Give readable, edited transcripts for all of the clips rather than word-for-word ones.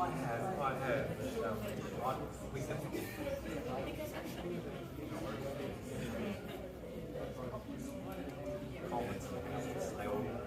I have. We can. They all.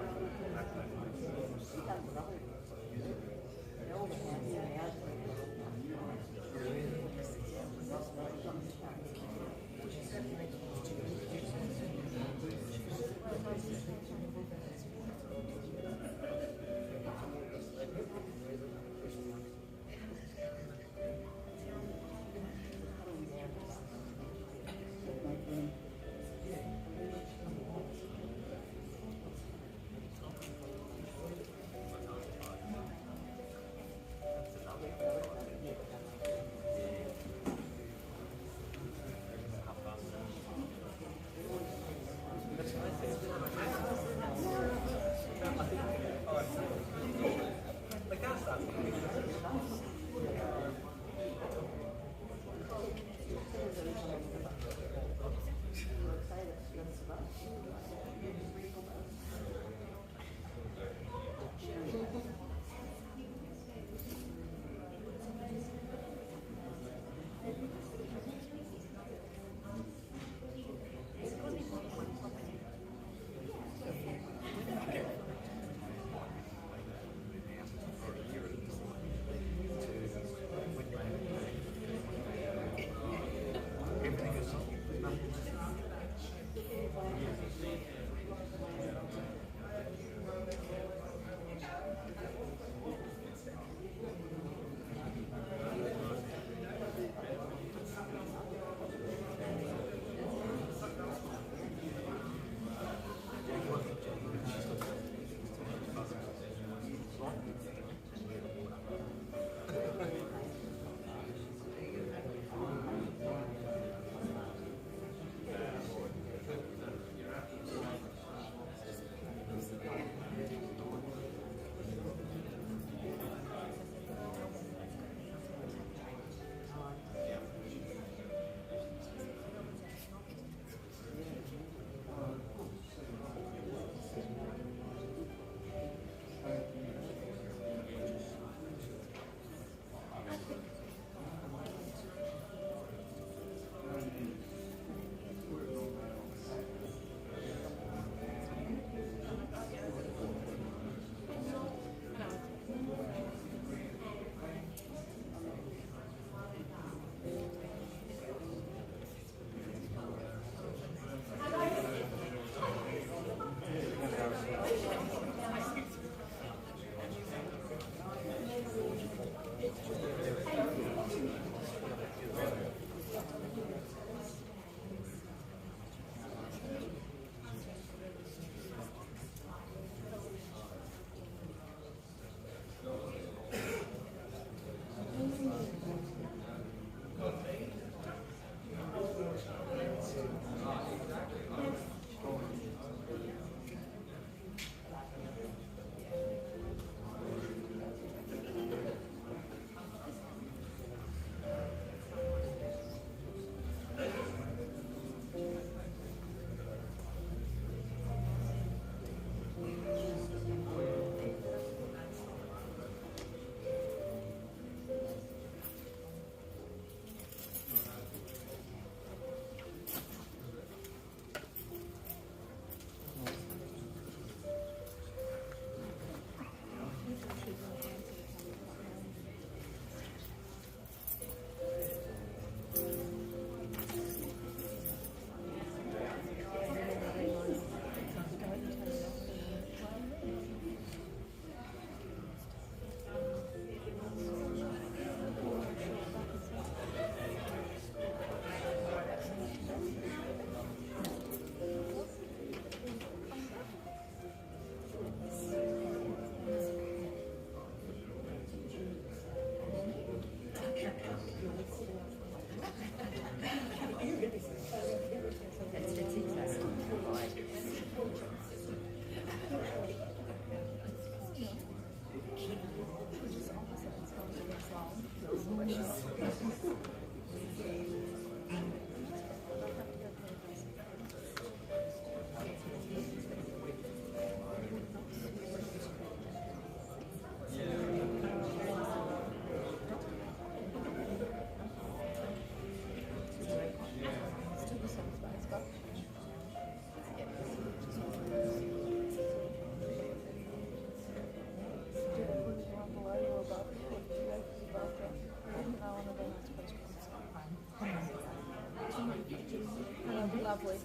Lovely.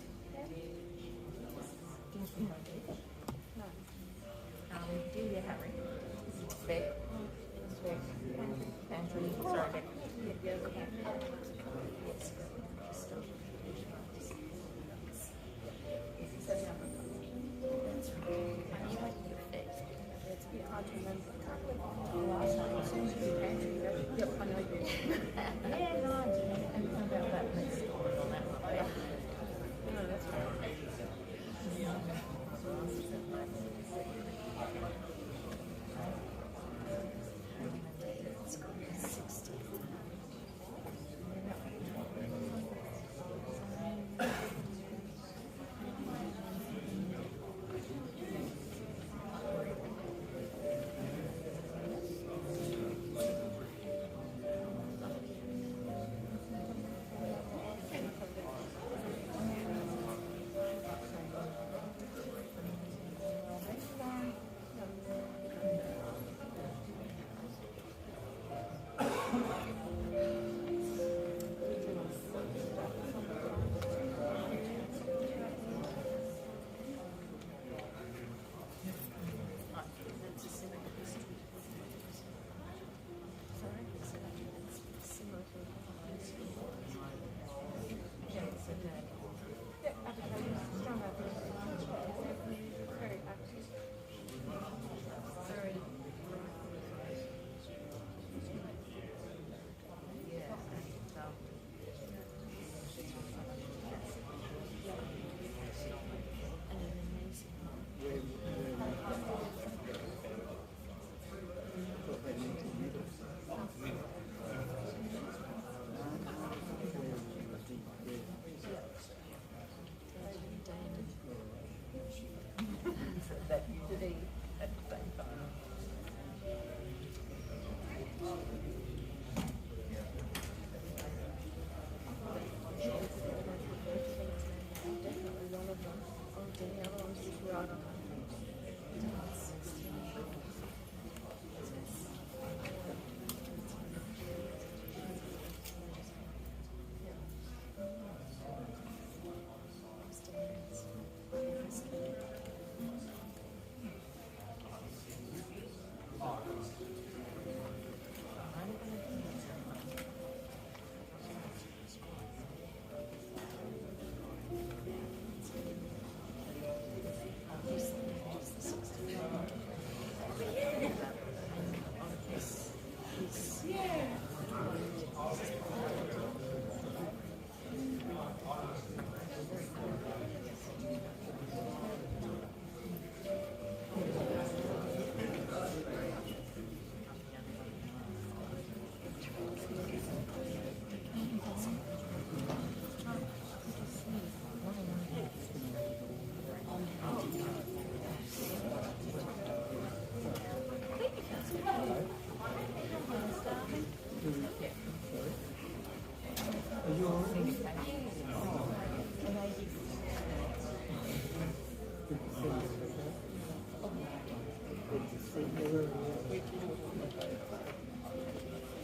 No. Delia Harry. Beck. Anthony. Sorry, Beck. Yeah. It's a bit hard to remember. Last night. As soon as you do pantry, you go, yep, I know you. Yeah, no, I didn't. And found out that next story on that one. No, that's right. Yeah, advertising, strong advertising. Very active. Very. That you did eat at the same time. Definitely one of them. Oh, the other one's just right on.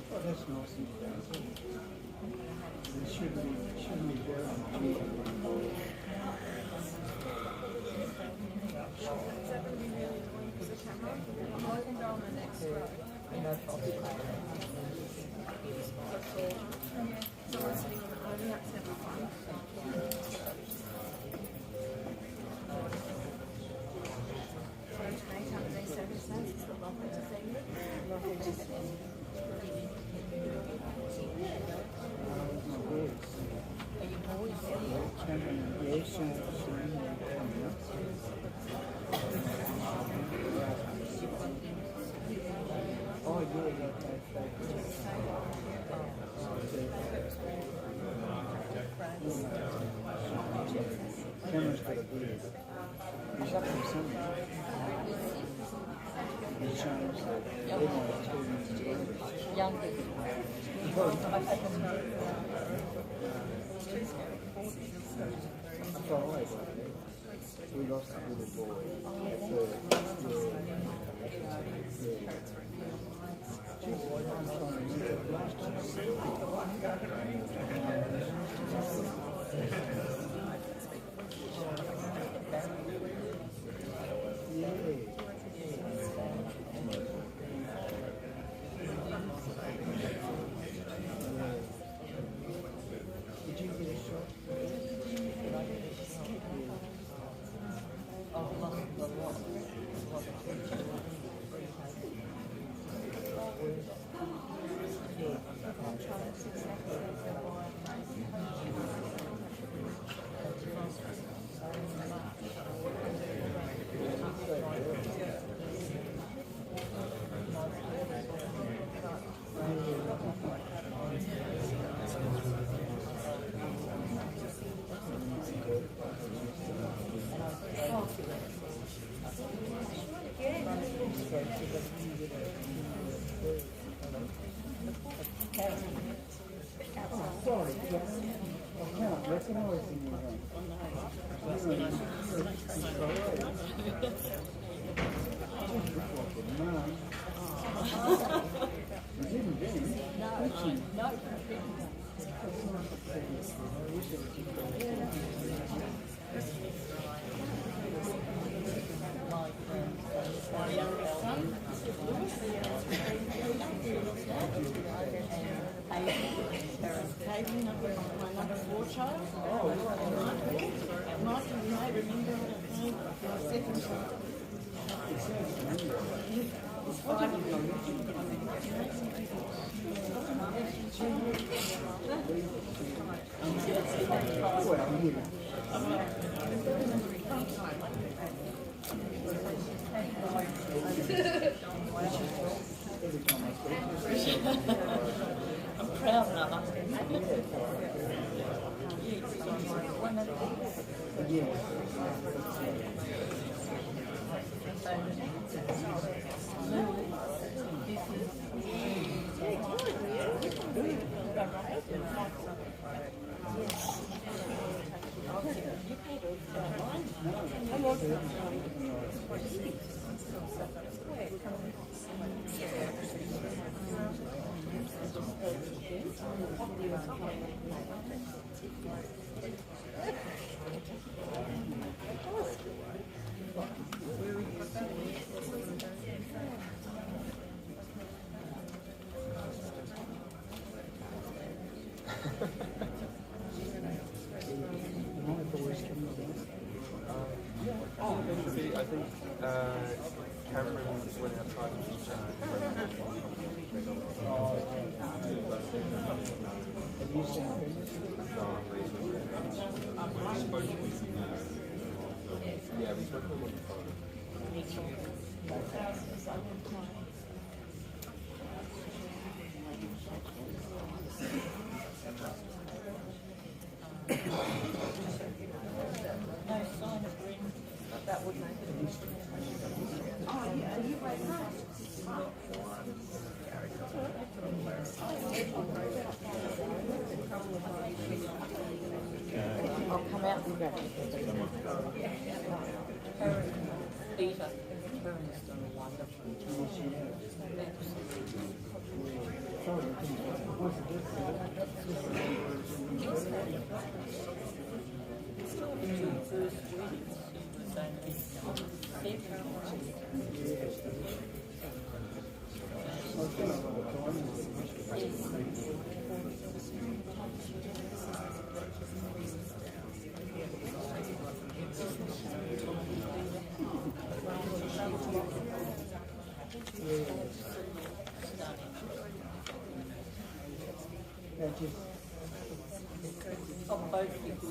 Oh, that's nice and fancy. It shouldn't be very cheap. Is that going to be really annoying for the camera? I can go on the next row. That's all. Someone sitting on the only accidentally fine. Day circumstances, but lovely to see you. Lovely to see you. Are you bored? Yes, oh, yeah, Cameron's got a beard. He's up to something. He's showing us that everyone's doing Young people. I thought, we lost a little boy. I'm proud now. I think Cameron went outside and yeah, we spoke on the phone. No sign of green. That would make it. I'll come out and grab it. Peter. On both people.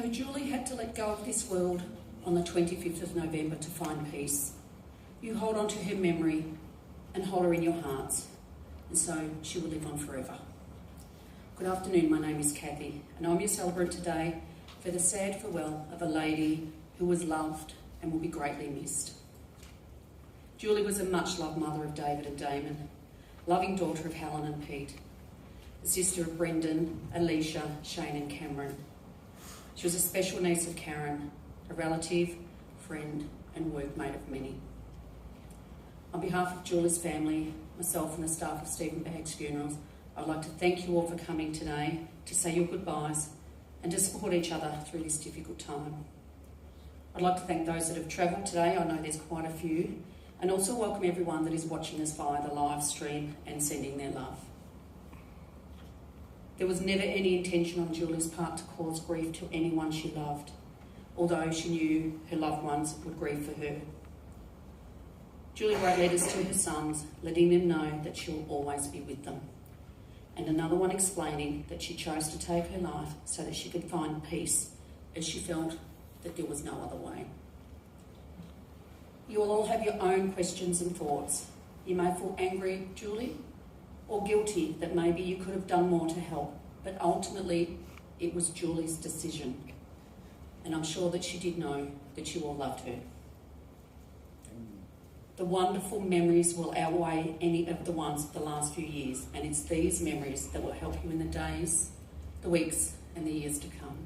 Though Julie had to let go of this world on the 25th of November to find peace, you hold on to her memory and hold her in your hearts, and so she will live on forever. Good afternoon, my name is Kathy, and I'm your celebrant today for the sad farewell of a lady who was loved and will be greatly missed. Julie was a much-loved mother of David and Damon, loving daughter of Helen and Pete, the sister of Brendan, Alicia, Shane and Cameron. She was a special niece of Karen, a relative, friend and workmate of many. On behalf of Julie's family, myself and the staff of Stephen Baggs Funerals, I'd like to thank you all for coming today to say your goodbyes and to support each other through this difficult time. I'd like to thank those that have travelled today, I know there's quite a few, and also welcome everyone that is watching us via the live stream and sending their love. There was never any intention on Julie's part to cause grief to anyone she loved, although she knew her loved ones would grieve for her. Julie wrote letters to her sons, letting them know that she will always be with them, and another one explaining that she chose to take her life so that she could find peace, as she felt that there was no other way. You will all have your own questions and thoughts. You may feel angry, Julie, or guilty that maybe you could have done more to help, but ultimately it was Julie's decision, and I'm sure that she did know that you all loved her. The wonderful memories will outweigh any of the ones of the last few years, and it's these memories that will help you in the days, the weeks and the years to come.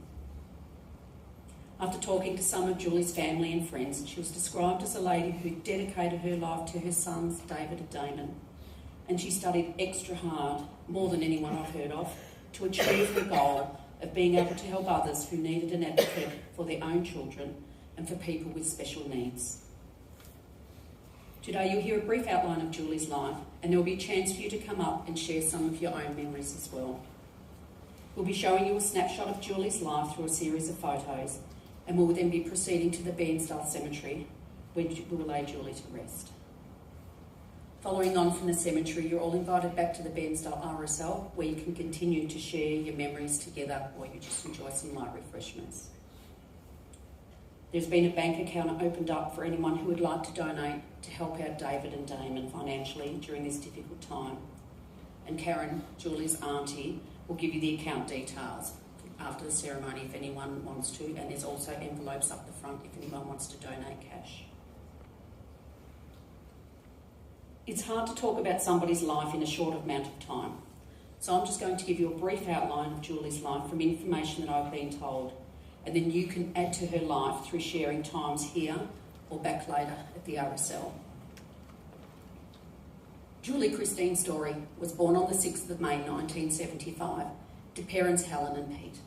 After talking to some of Julie's family and friends, she was described as a lady who dedicated her life to her sons, David and Damon, and she studied extra hard, more than anyone I've heard of, to achieve her goal of being able to help others who needed an advocate for their own children and for people with special needs. Today you'll hear a brief outline of Julie's life, and there will be a chance for you to come up and share some of your own memories as well. We'll be showing you a snapshot of Julie's life through a series of photos, and we'll then be proceeding to the Bairnsdale cemetery, where we will lay Julie to rest. Following on from the cemetery, you're all invited back to the Bairnsdale RSL, where you can continue to share your memories together or you just enjoy some light refreshments. There's been a bank account opened up for anyone who would like to donate to help out David and Damon financially during this difficult time. And Karen, Julie's auntie, will give you the account details after the ceremony if anyone wants to, and there's also envelopes up the front if anyone wants to donate cash. It's hard to talk about somebody's life in a short amount of time, so I'm just going to give you a brief outline of Julie's life from information that I've been told, and then you can add to her life through sharing times here or back later at the RSL. Julie Christine Storey was born on the 6th of May 1975 to parents Helen and Pete.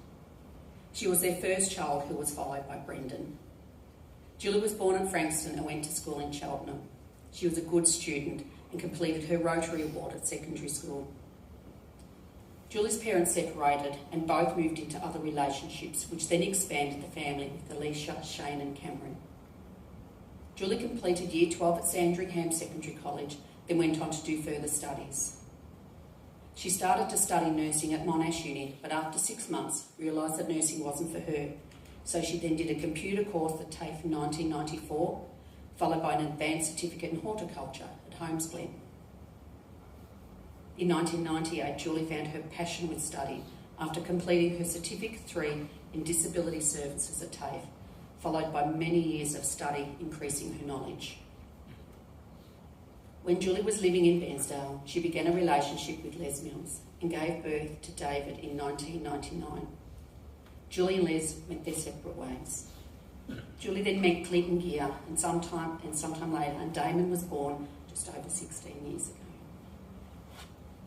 She was their first child, who was followed by Brendan. Julie was born in Frankston and went to school in Cheltenham. She was a good student and completed her Rotary Award at secondary school. Julie's parents separated and both moved into other relationships, which then expanded the family with Alicia, Shane and Cameron. Julie completed Year 12 at Sandringham Secondary College, then went on to do further studies. She started to study nursing at Monash Uni, but after 6 months realised that nursing wasn't for her, so she then did a computer course at TAFE in 1994, followed by an advanced certificate in horticulture at Holmes Glen. In 1998, Julie found her passion with study after completing her Certificate 3 in Disability Services at TAFE, followed by many years of study increasing her knowledge. When Julie was living in Bairnsdale, she began a relationship with Les Mills and gave birth to David in 1999. Julie and Les went their separate ways. Julie then met Clinton Gear and sometime later, and Damon was born just over 16 years ago.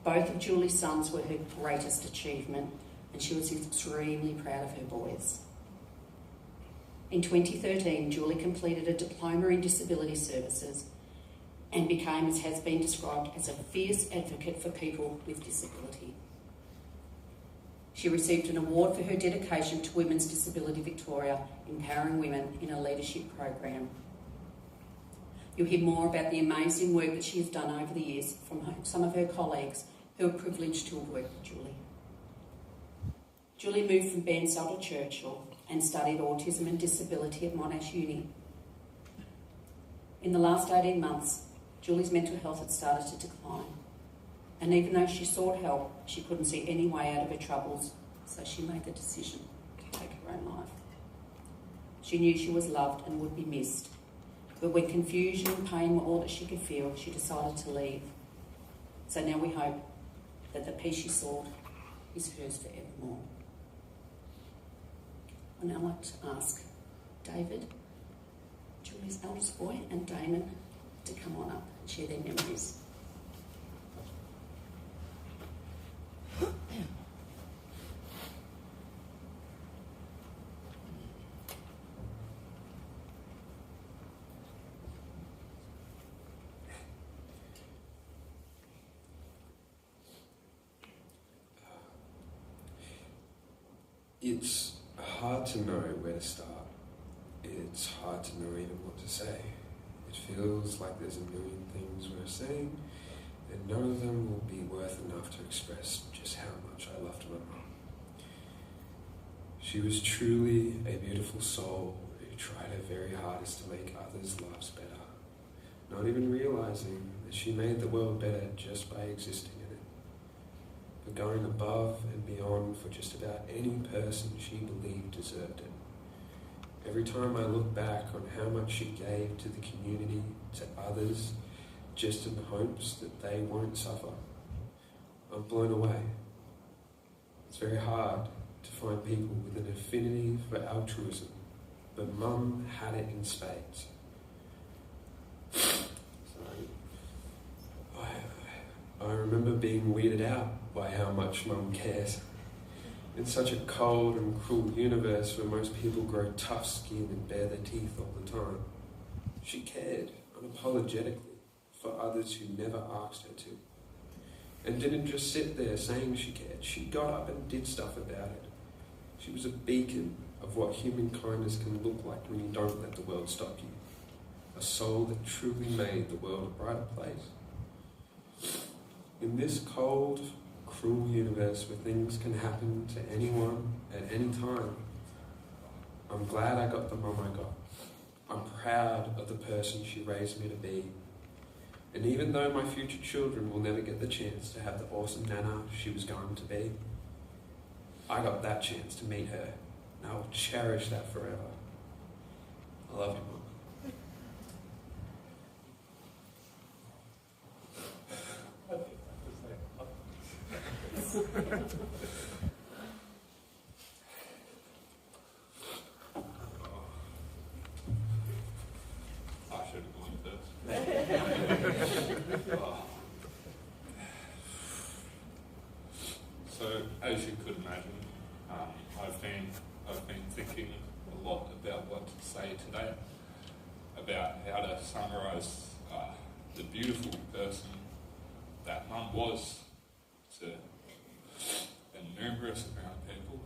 Both of Julie's sons were her greatest achievement, and she was extremely proud of her boys. In 2013, Julie completed a diploma in disability services and became, as has been described, as a fierce advocate for people with disability. She received an award for her dedication to Women's Disability Victoria, empowering women in a leadership program. You'll hear more about the amazing work that she has done over the years from some of her colleagues who are privileged to have worked with Julie. Julie moved from Bairnsdale to Churchill and studied autism and disability at Monash Uni. In the last 18 months, Julie's mental health had started to decline, and even though she sought help, she couldn't see any way out of her troubles, so she made the decision to take her own life. She knew she was loved and would be missed, but when confusion and pain were all that she could feel, she decided to leave. So now we hope that the peace she sought is hers forevermore. I'd now like to ask David, Julie's eldest boy, and Damon to come on up and share their memories. It's hard to know where to start. It's hard to know even what to say. It feels like there's a million things we're saying, and none of them will be worth enough to express just how much I loved my mum. She was truly a beautiful soul who tried her very hardest to make others' lives better, not even realising that she made the world better just by existing in it, but going above and beyond for just about any person she believed deserved it. Every time I look back on how much she gave to the community, to others, just in the hopes that they won't suffer, I'm blown away. It's very hard to find people with an affinity for altruism, but Mum had it in spades. I remember being weirded out by how much Mum cares. In such a cold and cruel universe where most people grow tough skin and bare their teeth all the time, she cared unapologetically for others who never asked her to. And didn't just sit there saying she cared. She got up and did stuff about it. She was a beacon of what human kindness can look like when you don't let the world stop you. A soul that truly made the world a brighter place. In this cold, cruel universe where things can happen to anyone at any time, I'm glad I got the mum I got. I'm proud of the person she raised me to be. And even though my future children will never get the chance to have the awesome nana she was going to be, I got that chance to meet her, and I will cherish that forever. I love you, Mum. I should have gone first. So, as you could imagine, I've been thinking a lot about what to say today, about how to summarise the beautiful person that Mum was to a numerous amount of people.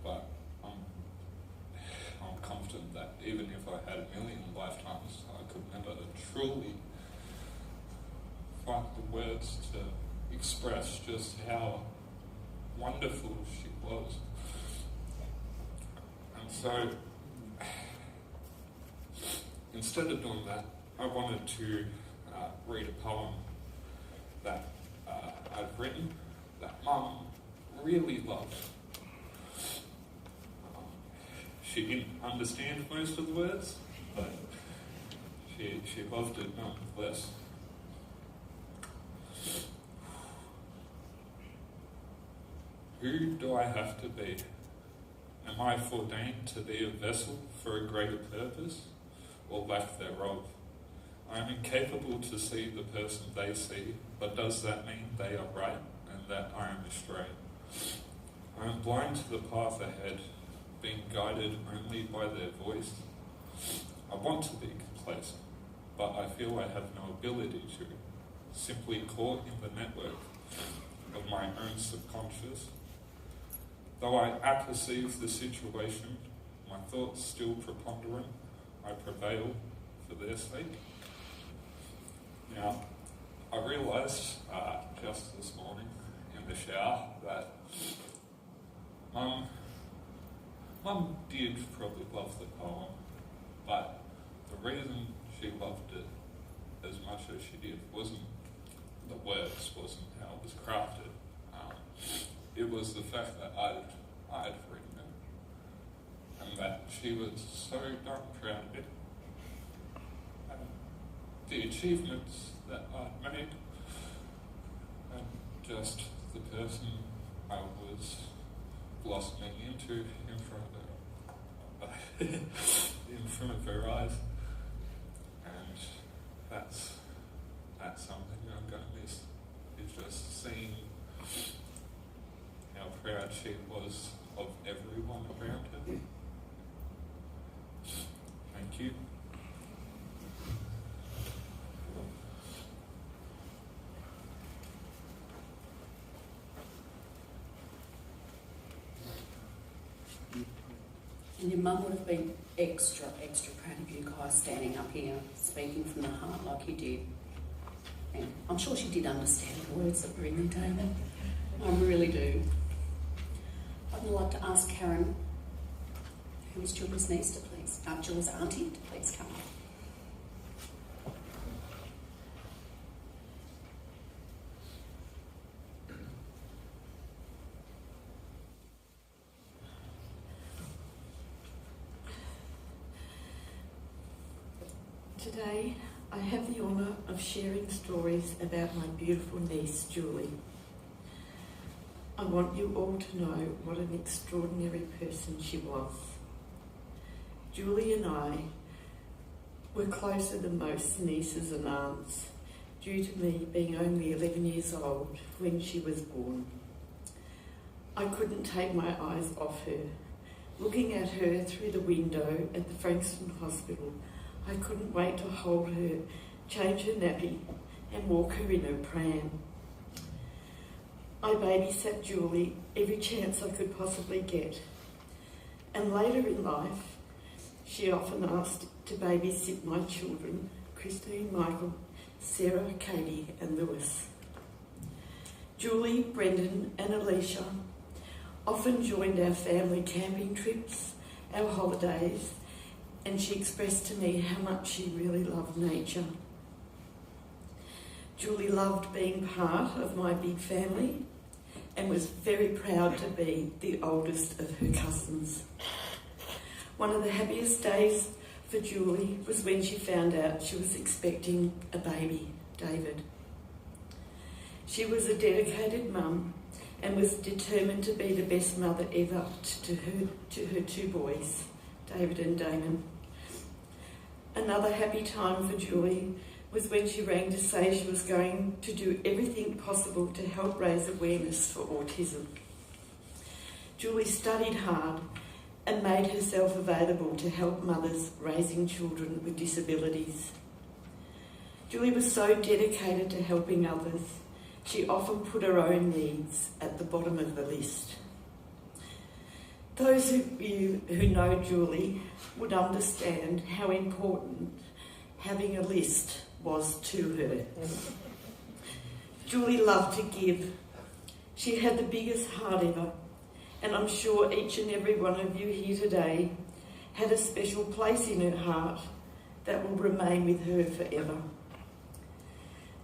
But I'm confident that even if I had a million lifetimes, I could never truly find the words to express just how wonderful she was. And so, instead of doing that, I wanted to read a poem that I've written that Mum really loved. She didn't understand most of the words, but she loved it nonetheless. Who do I have to be? Am I foreordained to be a vessel for a greater purpose, or lack thereof? I am incapable to see the person they see, but does that mean they are right and that I am astray? I am blind to the path ahead, being guided only by their voice. I want to be complacent, but I feel I have no ability to, simply caught in the network of my own subconscious. Though I apperceive the situation, my thoughts still preponderant, I prevail for their sake. Now, I realised just this morning in in the shower that Mum did probably love the poem, but the reason she loved it as much as she did wasn't the words, wasn't how it was crafted. It was the fact that I'd written it, and that she was so darn proud of it. And the achievements that I'd made, and just the person I was blossoming into in front of her eyes, and that's something I'm going to miss. Is just seeing how proud she was of everyone around her. Thank you. And your mum would have been extra proud of you guys standing up here, speaking from the heart like you did. And I'm sure she did understand the words that were in there, Damon. I really do. I'd like to ask Karen, who is Julie's niece, to please, Julie's auntie, to please come. Today, I have the honour of sharing stories about my beautiful niece, Julie. I want you all to know what an extraordinary person she was. Julie and I were closer than most nieces and aunts, due to me being only 11 years old when she was born. I couldn't take my eyes off her. Looking at her through the window at the Frankston Hospital, I couldn't wait to hold her, change her nappy and walk her in her pram. I babysat Julie every chance I could possibly get. And later in life, she often asked to babysit my children, Christine, Michael, Sarah, Katie and Lewis. Julie, Brendan and Alicia often joined our family camping trips, our holidays, and she expressed to me how much she really loved nature. Julie loved being part of my big family and was very proud to be the oldest of her cousins. One of the happiest days for Julie was when she found out she was expecting a baby, David. She was a dedicated mum and was determined to be the best mother ever to her two boys, David and Damon. Another happy time for Julie was when she rang to say she was going to do everything possible to help raise awareness for autism. Julie studied hard and made herself available to help mothers raising children with disabilities. Julie was so dedicated to helping others, she often put her own needs at the bottom of the list. Those of you who know Julie would understand how important having a list was to her. Julie loved to give. She had the biggest heart ever, and I'm sure each and every one of you here today had a special place in her heart that will remain with her forever.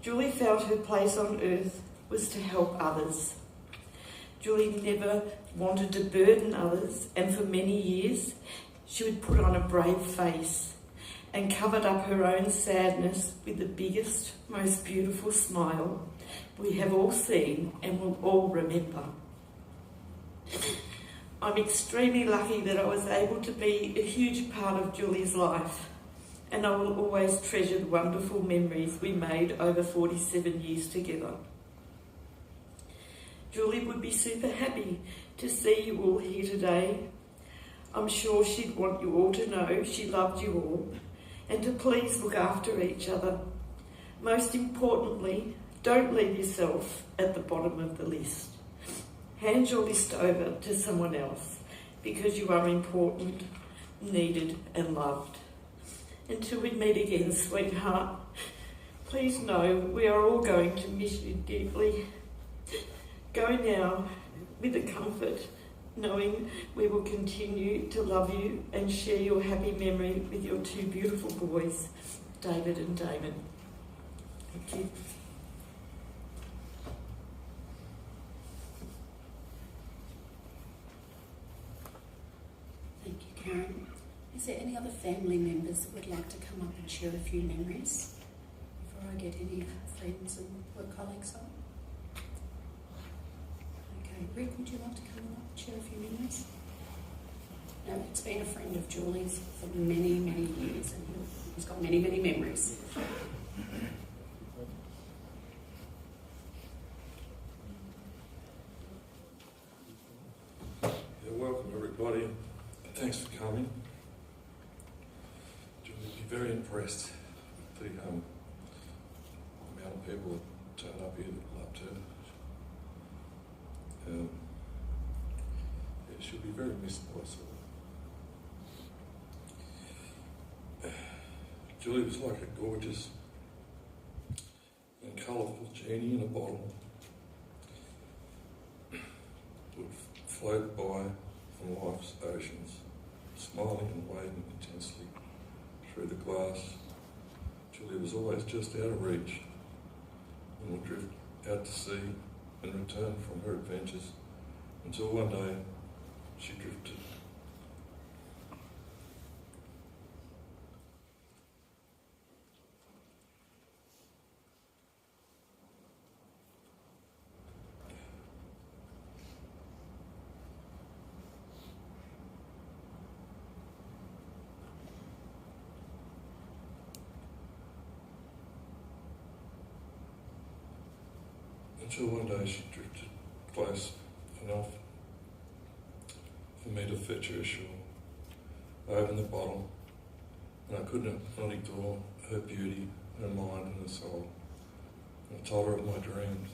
Julie felt her place on earth was to help others. Julie never wanted to burden others, and for many years she would put on a brave face and covered up her own sadness with the biggest, most beautiful smile we have all seen and will all remember. I'm extremely lucky that I was able to be a huge part of Julie's life, and I will always treasure the wonderful memories we made over 47 years together. Julie would be super happy to see you all here today. I'm sure she'd want you all to know she loved you all and to please look after each other. Most importantly, don't leave yourself at the bottom of the list. Hand your list over to someone else because you are important, needed and loved. Until we meet again, sweetheart, please know we are all going to miss you deeply. Go now with the comfort, knowing we will continue to love you and share your happy memory with your two beautiful boys, David and Damon. Thank you. Thank you, Karen. Is there any other family members that would like to come up and share a few memories before I get any friends and work colleagues on? Okay, Rick, would you like to come up and share a few memories? No, it's been a friend of Julie's for many, many years, and he's got many, many memories. Welcome everybody, and thanks for coming. You'll be very impressed with the amount of people that turn up here that love to. She'll be very missed by us all. Julie was like a gorgeous and colourful genie in a bottle. Would float by on life's oceans, smiling and waving intensely through the glass. Julie was always just out of reach and would drift out to sea and return from her adventures until one day she drifted. Until one day she drifted close enough for me to fetch her ashore. I opened the bottle and I could not ignore her beauty, her mind and her soul. And I told her of my dreams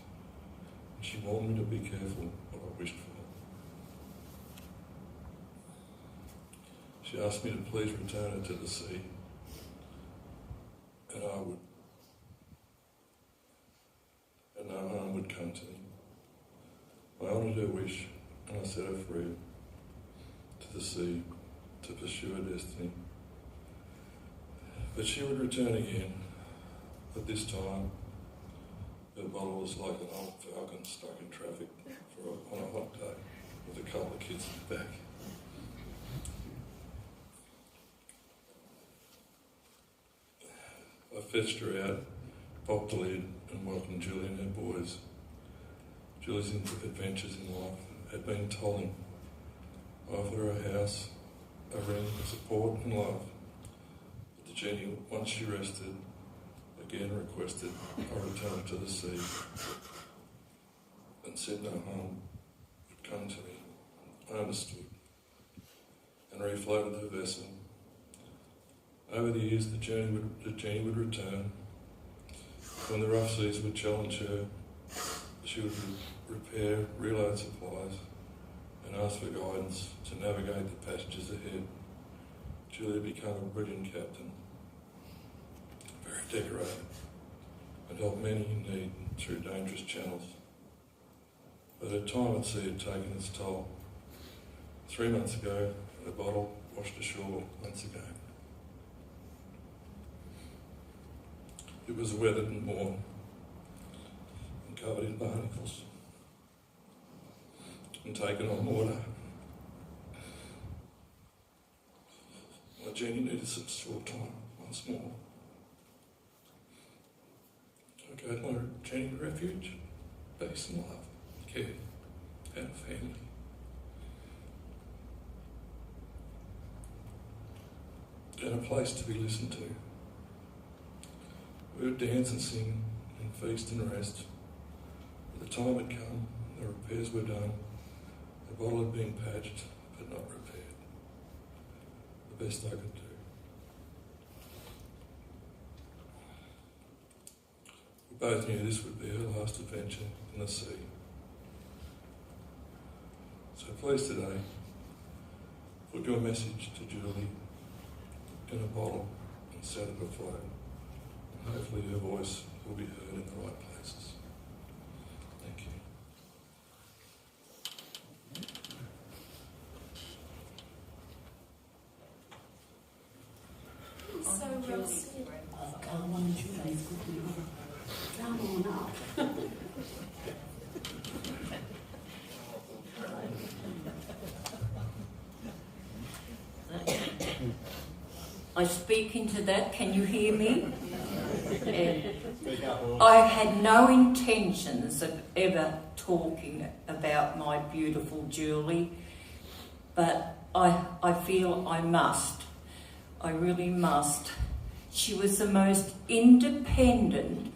and she warned me to be careful what I wished for. She asked me to please return her to the sea, and I would. And no harm would come to me. I honoured her wish and I set her free to the sea to pursue her destiny. But she would return again, but this time her bottle was like an old falcon stuck in traffic on a hot day with a couple of kids in the back. I fetched her out, popped the lid and welcomed Julie and her boys. Julie's adventures in life had been tolling. I offered her a house, a ring, support and love. But the genie, once she rested, again requested I return to the sea and said no harm would come to me. I understood and refloated the vessel. Over the years, the genie would return. When the rough seas would challenge her, she would repair reload supplies and ask for guidance to navigate the passages ahead. Julia became a brilliant captain, very decorated, and helped many in need through dangerous channels. But her time at sea had taken its toll. 3 months ago, the bottle washed ashore once again. It was weathered and worn and covered in barnacles and taken on water. My genie needed some short time once more. I gave my genie refuge, peace and love, care, and a family. And a place to be listened to. We would dance and sing and feast and rest. But the time had come, the repairs were done, the bottle had been patched but not repaired. The best I could do. We both knew this would be her last adventure in the sea. So please today, put your message to Julie in a bottle and set it afloat. Hopefully her voice will be heard in the right places. Thank you. I speak into that. Can you hear me? I had no intentions of ever talking about my beautiful Julie, but I feel I must. I really must. She was the most independent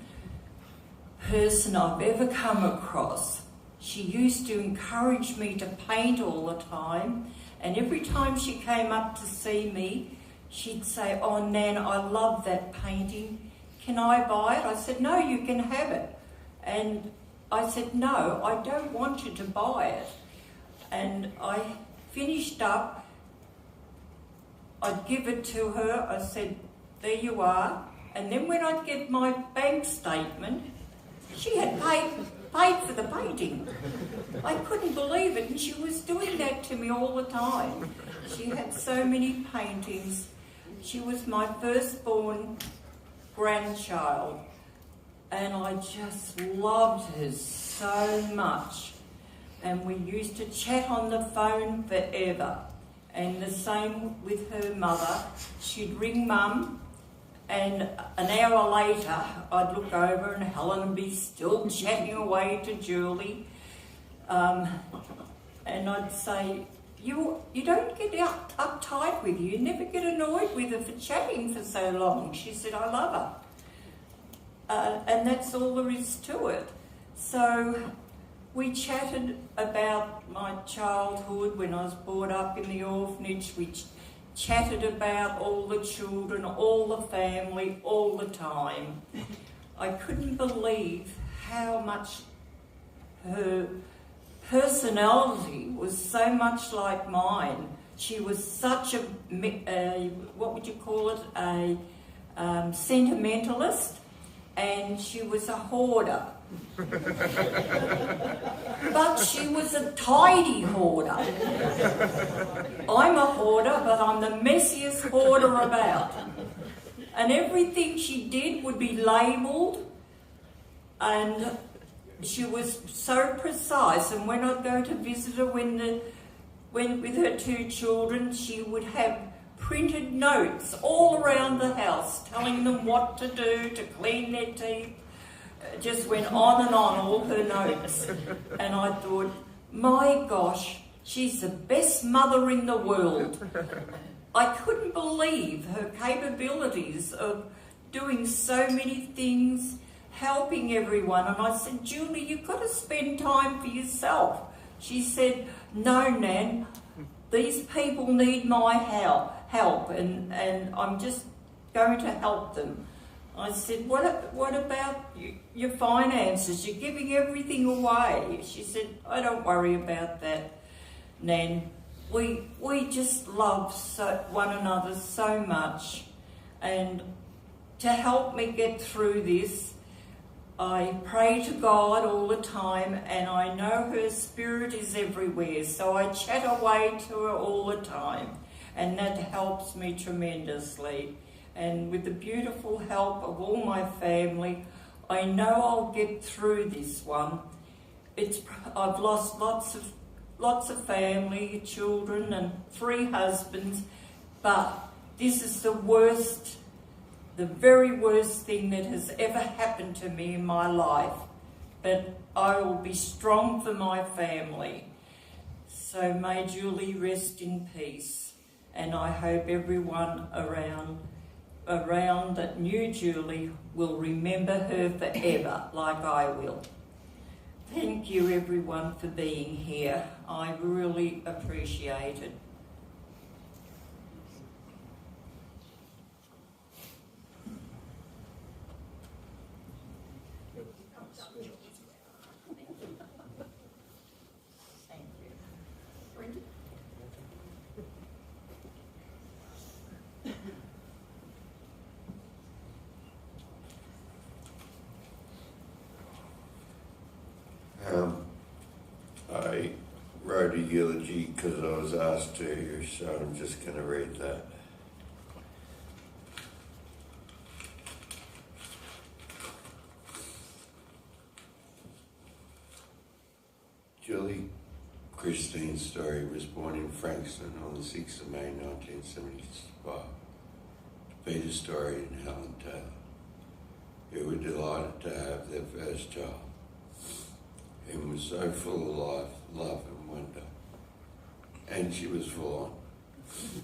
person I've ever come across. She used to encourage me to paint all the time, and every time she came up to see me, she'd say, "Oh, Nan, I love that painting. Can I buy it?" I said, "No, you can have it." And I said, "No, I don't want you to buy it." And I finished up. I'd give it to her. I said, "There you are." And then when I'd get my bank statement, she had paid for the painting. I couldn't believe it, and she was doing that to me all the time. She had so many paintings. She was my firstborn grandchild, and I just loved her so much. And we used to chat on the phone forever. And the same with her mother. She'd ring Mum, and an hour later I'd look over and Helen would be still chatting away to Julie. And I'd say, you don't get uptight with you never get annoyed with her for chatting for so long. She said, "I love her." And that's all there is to it. So we chatted about my childhood when I was brought up in the orphanage. We chatted about all the children, all the family, all the time. I couldn't believe how much her personality was so much like mine. She was such a what would you call it, a sentimentalist, and she was a hoarder. But she was a tidy hoarder. I'm a hoarder, but I'm the messiest hoarder about. And everything she did would be labelled, and she was so precise. And when I'd go to visit her, when with her two children, she would have printed notes all around the house telling them what to do to clean their teeth. Just went on and on, all her notes. And I thought, my gosh, she's the best mother in the world. I couldn't believe her capabilities of doing so many things, helping everyone. And I said, "Julie, you've got to spend time for yourself." She said, "No, Nan, these people need my help, and I'm just going to help them." I said, what about your finances? You're giving everything away." She said, "I don't worry about that, Nan. We just love one another so much. And to help me get through this, I pray to God all the time, and I know her spirit is everywhere. So I chat away to her all the time, and that helps me tremendously. And with the beautiful help of all my family, I know I'll get through this one. I've lost lots of family, children, and 3 husbands, but this is the very worst thing that has ever happened to me in my life. But I will be strong for my family. So may Julie rest in peace, and I hope everyone around that knew Julie will remember her forever, like I will. Thank you everyone for being here. I really appreciate it. I wrote a eulogy because I was asked to, so I'm just going to read that. Julie Christine Storey was born in Frankston on the 6th of May 1975. Peter Storey and Helen Taylor, who were delighted to have their first child, who was so full of life, love and wonder. And she was full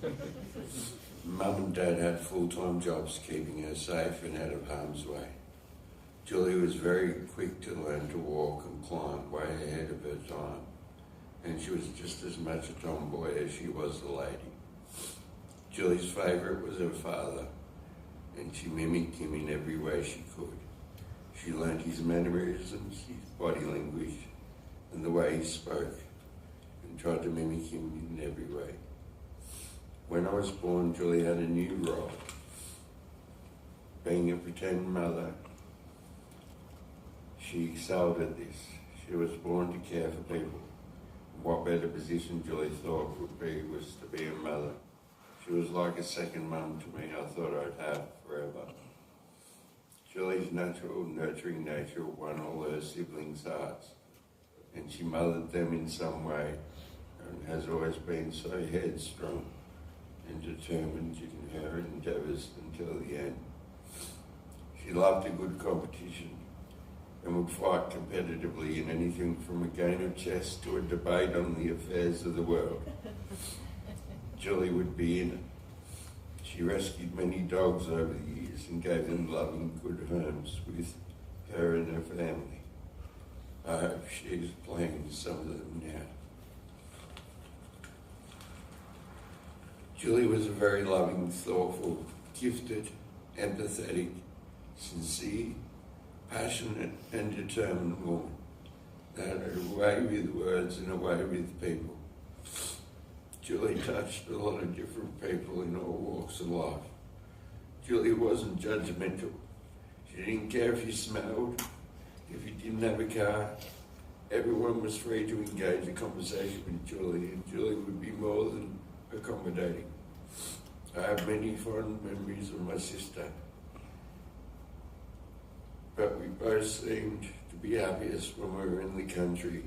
on. Mum and Dad had full-time jobs keeping her safe and out of harm's way. Julie was very quick to learn to walk and climb way ahead of her time, and she was just as much a tomboy as she was a lady. Julie's favourite was her father, and she mimicked him in every way she could. She learnt his mannerisms, his body language, and the way he spoke, and tried to mimic him in every way. When I was born, Julie had a new role, being a pretend mother. She excelled at this. She was born to care for people. What better position Julie thought would be was to be a mother. She was like a second mum to me. I thought I'd have forever. Julie's natural, nurturing nature won all her siblings' hearts, and she mothered them in some way, and has always been so headstrong and determined in her endeavours until the end. She loved a good competition and would fight competitively in anything from a game of chess to a debate on the affairs of the world. Julie would be in it. She rescued many dogs over the years and gave them loving, good homes with her and her family. I hope she's playing some of them now. Julie was a very loving, thoughtful, gifted, empathetic, sincere, passionate and determined woman that had a way with words and a way with people. Julie touched a lot of different people in all walks of life. Julie wasn't judgmental. She didn't care if you smelled, if you didn't have a car. Everyone was free to engage in conversation with Julie, and Julie would be more than accommodating. I have many fond memories of my sister, but we both seemed to be happiest when we were in the country,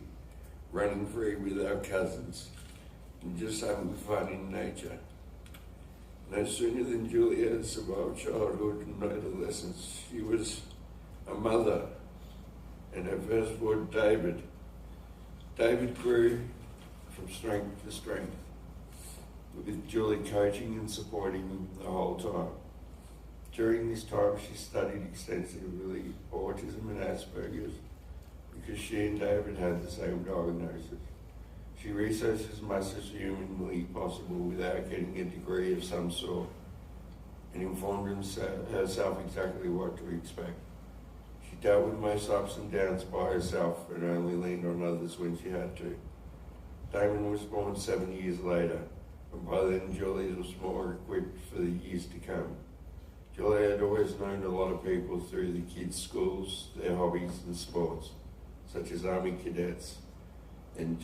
running free with our cousins and just having fun in nature. No sooner than Julie had survived childhood and adolescence, she was a mother, and her firstborn, David. David grew from strength to strength, with Julie coaching and supporting him the whole time. During this time, she studied extensively autism and Asperger's because she and David had the same diagnosis. She researched as much as humanly possible without getting a degree of some sort and informed herself exactly what to expect. She dealt with most ups and downs by herself and only leaned on others when she had to. Damon was born 7 years later, and by then Julie was more equipped for the years to come. Julie had always known a lot of people through the kids' schools, their hobbies and sports, such as army cadets, and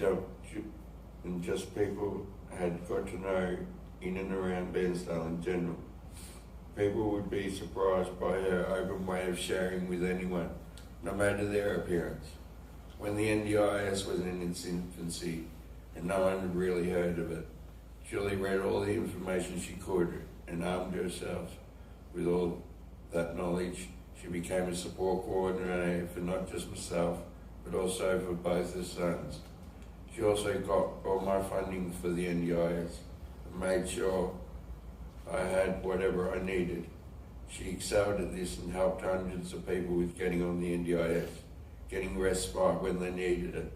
just people had got to know in and around Bairnsdale in general. People would be surprised by her open way of sharing with anyone, no matter their appearance. When the NDIS was in its infancy and no one had really heard of it, Julie read all the information she could and armed herself with all that knowledge. She became a support coordinator for not just myself, but also for both her sons. She also got all my funding for the NDIS and made sure I had whatever I needed. She excelled at this and helped hundreds of people with getting on the NDIS, getting respite when they needed it.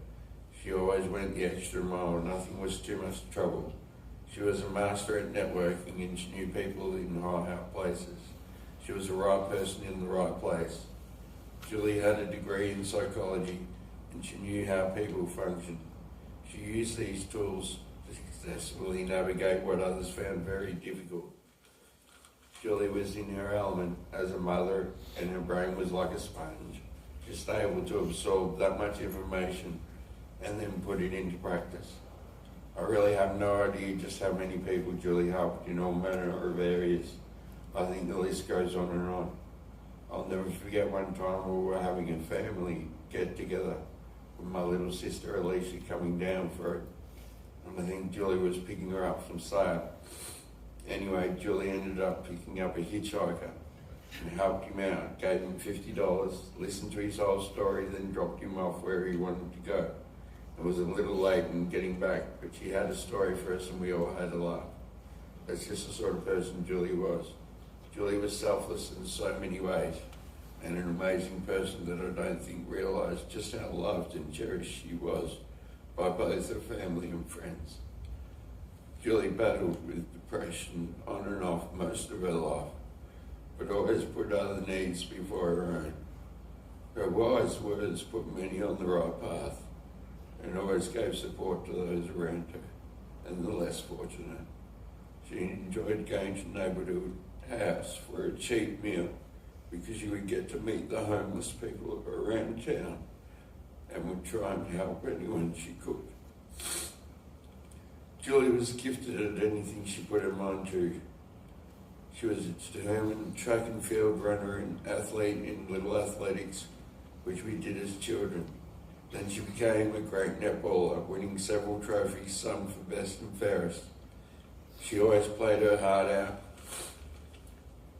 She always went the extra mile. Nothing was too much trouble. She was a master at networking and she knew people in high places. She was the right person in the right place. Julie had a degree in psychology and she knew how people functioned. She used these tools to successfully navigate what others found very difficult. Julie was in her element as a mother and her brain was like a sponge, just able to absorb that much information and then put it into practice. I really have no idea just how many people Julie helped in all manner of areas. I think the list goes on and on. I'll never forget one time we were having a family get together with my little sister Alicia coming down for it. And I think Julie was picking her up from sale. Anyway, Julie ended up picking up a hitchhiker and helped him out, gave him $50, listened to his whole story, then dropped him off where he wanted to go. It was a little late in getting back, but she had a story for us and we all had a laugh. That's just the sort of person Julie was. Julie was selfless in so many ways, and an amazing person that I don't think realised just how loved and cherished she was by both her family and friends. Julie battled with depression on and off most of her life, but always put other needs before her own. Her wise words put many on the right path, and always gave support to those around her and the less fortunate. She enjoyed going to neighbourhood house for a cheap meal because you would get to meet the homeless people around town and would try and help anyone she could. Julie was gifted at anything she put her mind to. She was a determined track and field runner and athlete in little athletics, which we did as children. Then she became a great netballer, winning several trophies, some for best and fairest. She always played her heart out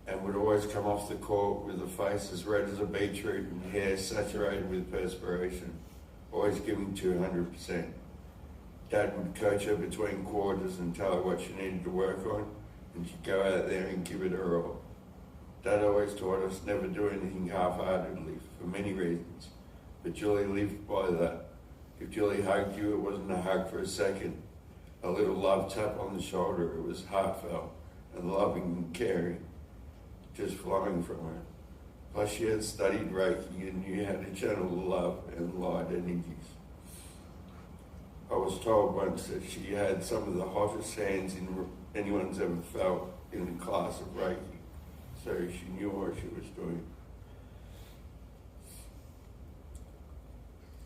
and would always come off the court with a face as red as a beetroot and hair saturated with perspiration, always giving 200%. Dad would coach her between quarters and tell her what she needed to work on, and she'd go out there and give it her all. Dad always taught us never do anything half-heartedly for many reasons, but Julie lived by that. If Julie hugged you, it wasn't a hug for a second. A little love tap on the shoulder, it was heartfelt and loving and caring, just flowing from her. Plus she had studied Reiki and knew how to channel love and light energies. I was told once that she had some of the hottest hands anyone's ever felt in a class of Reiki, so she knew what she was doing.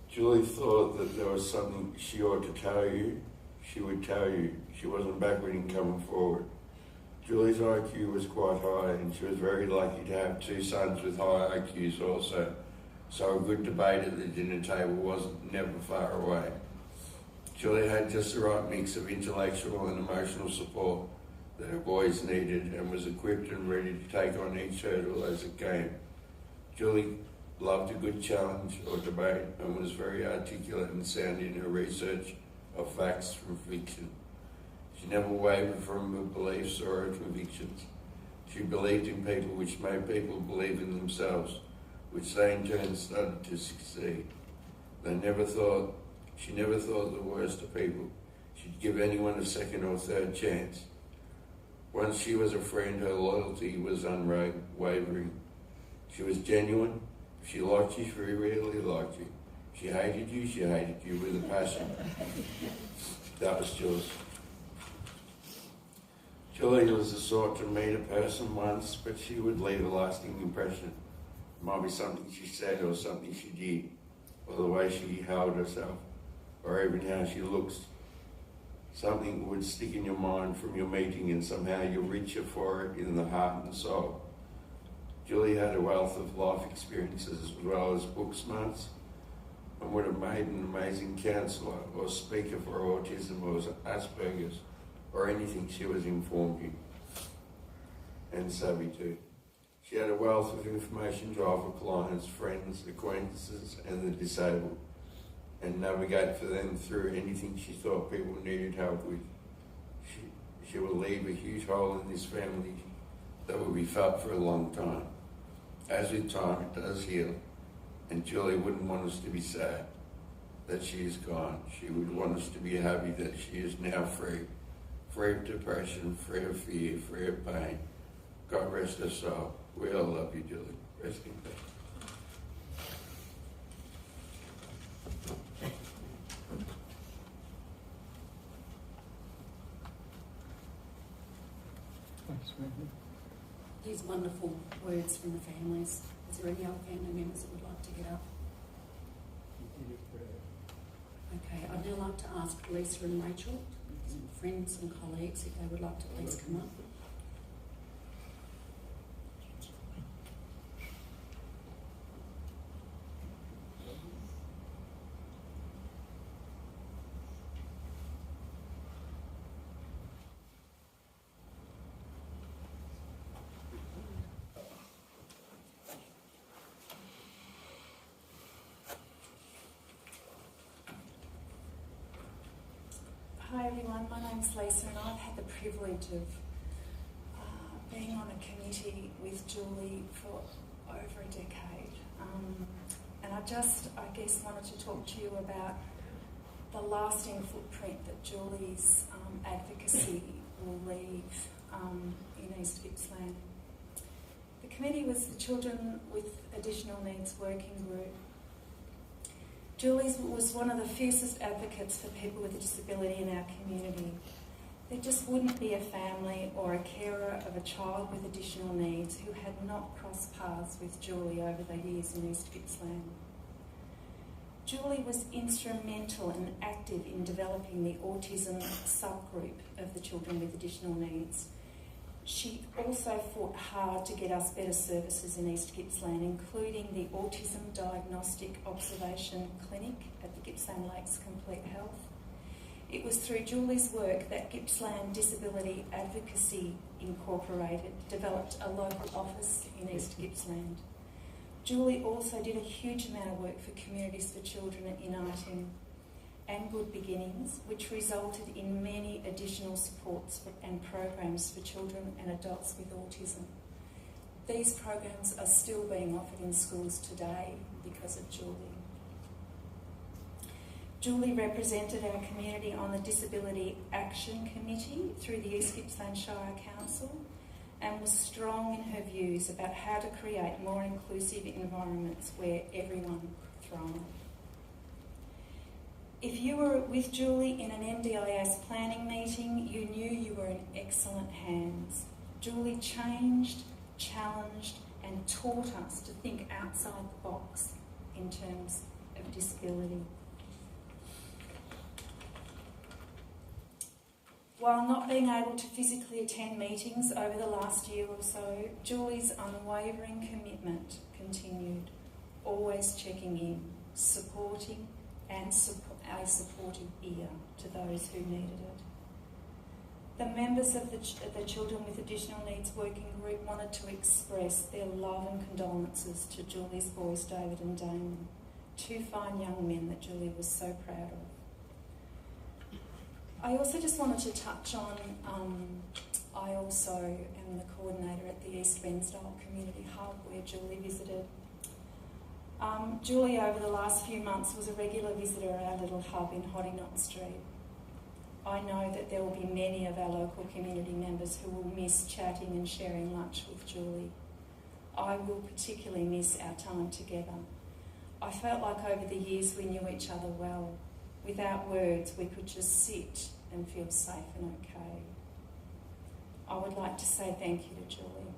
Julie thought that there was something she ought to tell you. She would tell you. She wasn't backward in coming forward. Julie's IQ was quite high, and she was very lucky to have two sons with high IQs also, so a good debate at the dinner table wasn't never far away. Julie had just the right mix of intellectual and emotional support that her boys needed and was equipped and ready to take on each hurdle as it came. Julie loved a good challenge or debate and was very articulate and sound in her research of facts from fiction. She never wavered from her beliefs or her convictions. She believed in people, which made people believe in themselves, which they in turn started to succeed. She never thought the worst of people. She'd give anyone a second or third chance. Once she was a friend, her loyalty was unwavering. She was genuine. If she liked you, she really liked you. If she hated you with a passion. That was Jules. Julie was the sort to meet a person once, but she would leave a lasting impression. It might be something she said or something she did, or the way she held herself, or even how she looks. Something would stick in your mind from your meeting and somehow you're richer for it in the heart and soul. Julie had a wealth of life experiences as well as book smarts and would have made an amazing counsellor or speaker for autism or Asperger's or anything she was informed in. And savvy too. She had a wealth of information to offer clients, friends, acquaintances and the disabled, and navigate for them through anything she thought people needed help with. She will leave a huge hole in this family that will be felt for a long time. As with time, it does heal, and Julie wouldn't want us to be sad that she is gone. She would want us to be happy that she is now free of depression, free of fear, free of pain. God rest her soul. We all love you, Julie. Rest in peace. These wonderful words from the families. Is there any other family members that would like to get up? Okay, I'd now like to ask Lisa and Rachel, some friends and colleagues, if they would like to please come up. Hi everyone, my name's Lisa and I've had the privilege of being on a committee with Julie for over a decade. And I guess, wanted to talk to you about the lasting footprint that Julie's advocacy will leave in East Gippsland. The committee was the Children with Additional Needs Working Group. Julie was one of the fiercest advocates for people with a disability in our community. There just wouldn't be a family or a carer of a child with additional needs who had not crossed paths with Julie over the years in East Gippsland. Julie was instrumental and active in developing the autism subgroup of the children with additional needs. She also fought hard to get us better services in East Gippsland, including the Autism Diagnostic Observation Clinic at the Gippsland Lakes Complete Health. It was through Julie's work that Gippsland Disability Advocacy Incorporated developed a local office in East Gippsland. Julie also did a huge amount of work for Communities for Children at Uniting and Good Beginnings, which resulted in many additional supports and programs for children and adults with autism. These programs are still being offered in schools today because of Julie. Julie represented our community on the Disability Action Committee through the East Gippsland Shire Council and was strong in her views about how to create more inclusive environments where everyone thrives. If you were with Julie in an NDIS planning meeting, you knew you were in excellent hands. Julie changed, challenged, and taught us to think outside the box in terms of disability. While not being able to physically attend meetings over the last year or so, Julie's unwavering commitment continued, always checking in, supporting, and a supportive ear to those who needed it. The members of the Children with Additional Needs Working Group wanted to express their love and condolences to Julie's boys, David and Damon, two fine young men that Julie was so proud of. I also just wanted to touch on, I also am the coordinator at the East Bairnsdale Community Hub where Julie visited. Julie, over the last few months, was a regular visitor at our little hub in Hoddinott Street. I know that there will be many of our local community members who will miss chatting and sharing lunch with Julie. I will particularly miss our time together. I felt like over the years we knew each other well. Without words, we could just sit and feel safe and okay. I would like to say thank you to Julie.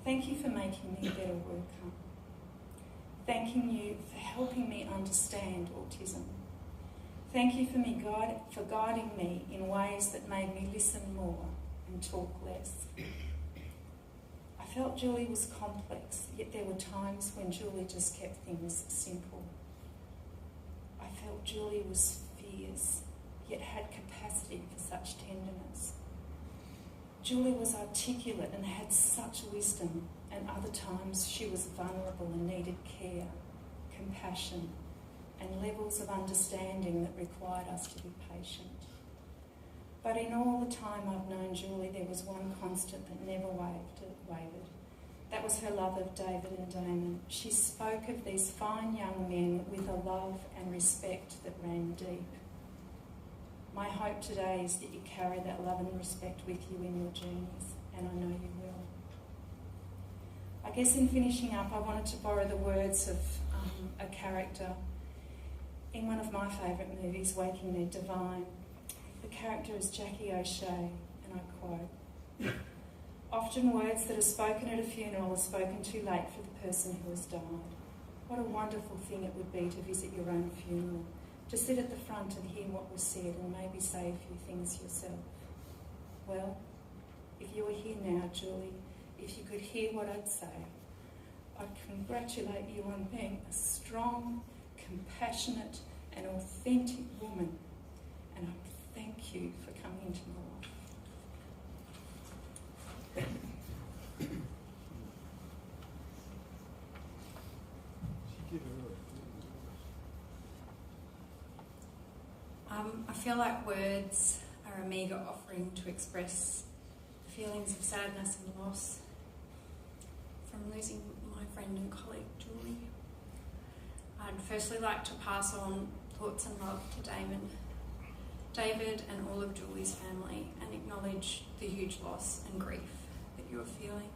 Thank you for making me a better worker. Thanking you for helping me understand autism. Thank you for guiding me in ways that made me listen more and talk less. I felt Julie was complex, yet there were times when Julie just kept things simple. I felt Julie was fierce, yet had capacity for such tenderness. Julie was articulate and had such wisdom, and other times she was vulnerable and needed care, compassion, and levels of understanding that required us to be patient. But in all the time I've known Julie, there was one constant that never wavered. That was her love of David and Damon. She spoke of these fine young men with a love and respect that ran deep. My hope today is that you carry that love and respect with you in your journeys, and I know you will. I guess in finishing up, I wanted to borrow the words of a character in one of my favourite movies, Waking Ned Divine. The character is Jackie O'Shea, and I quote, "Often words that are spoken at a funeral are spoken too late for the person who has died. What a wonderful thing it would be to visit your own funeral, to sit at the front and hear what was said and maybe say a few things yourself. Well, if you were here now, Julie, if you could hear what I'd say, I'd congratulate you on being a strong, compassionate and authentic woman, and I thank you for coming into my life." I feel like words are a meagre offering to express feelings of sadness and loss from losing my friend and colleague Julie. I'd firstly like to pass on thoughts and love to Damon, David and all of Julie's family, and acknowledge the huge loss and grief that you are feeling.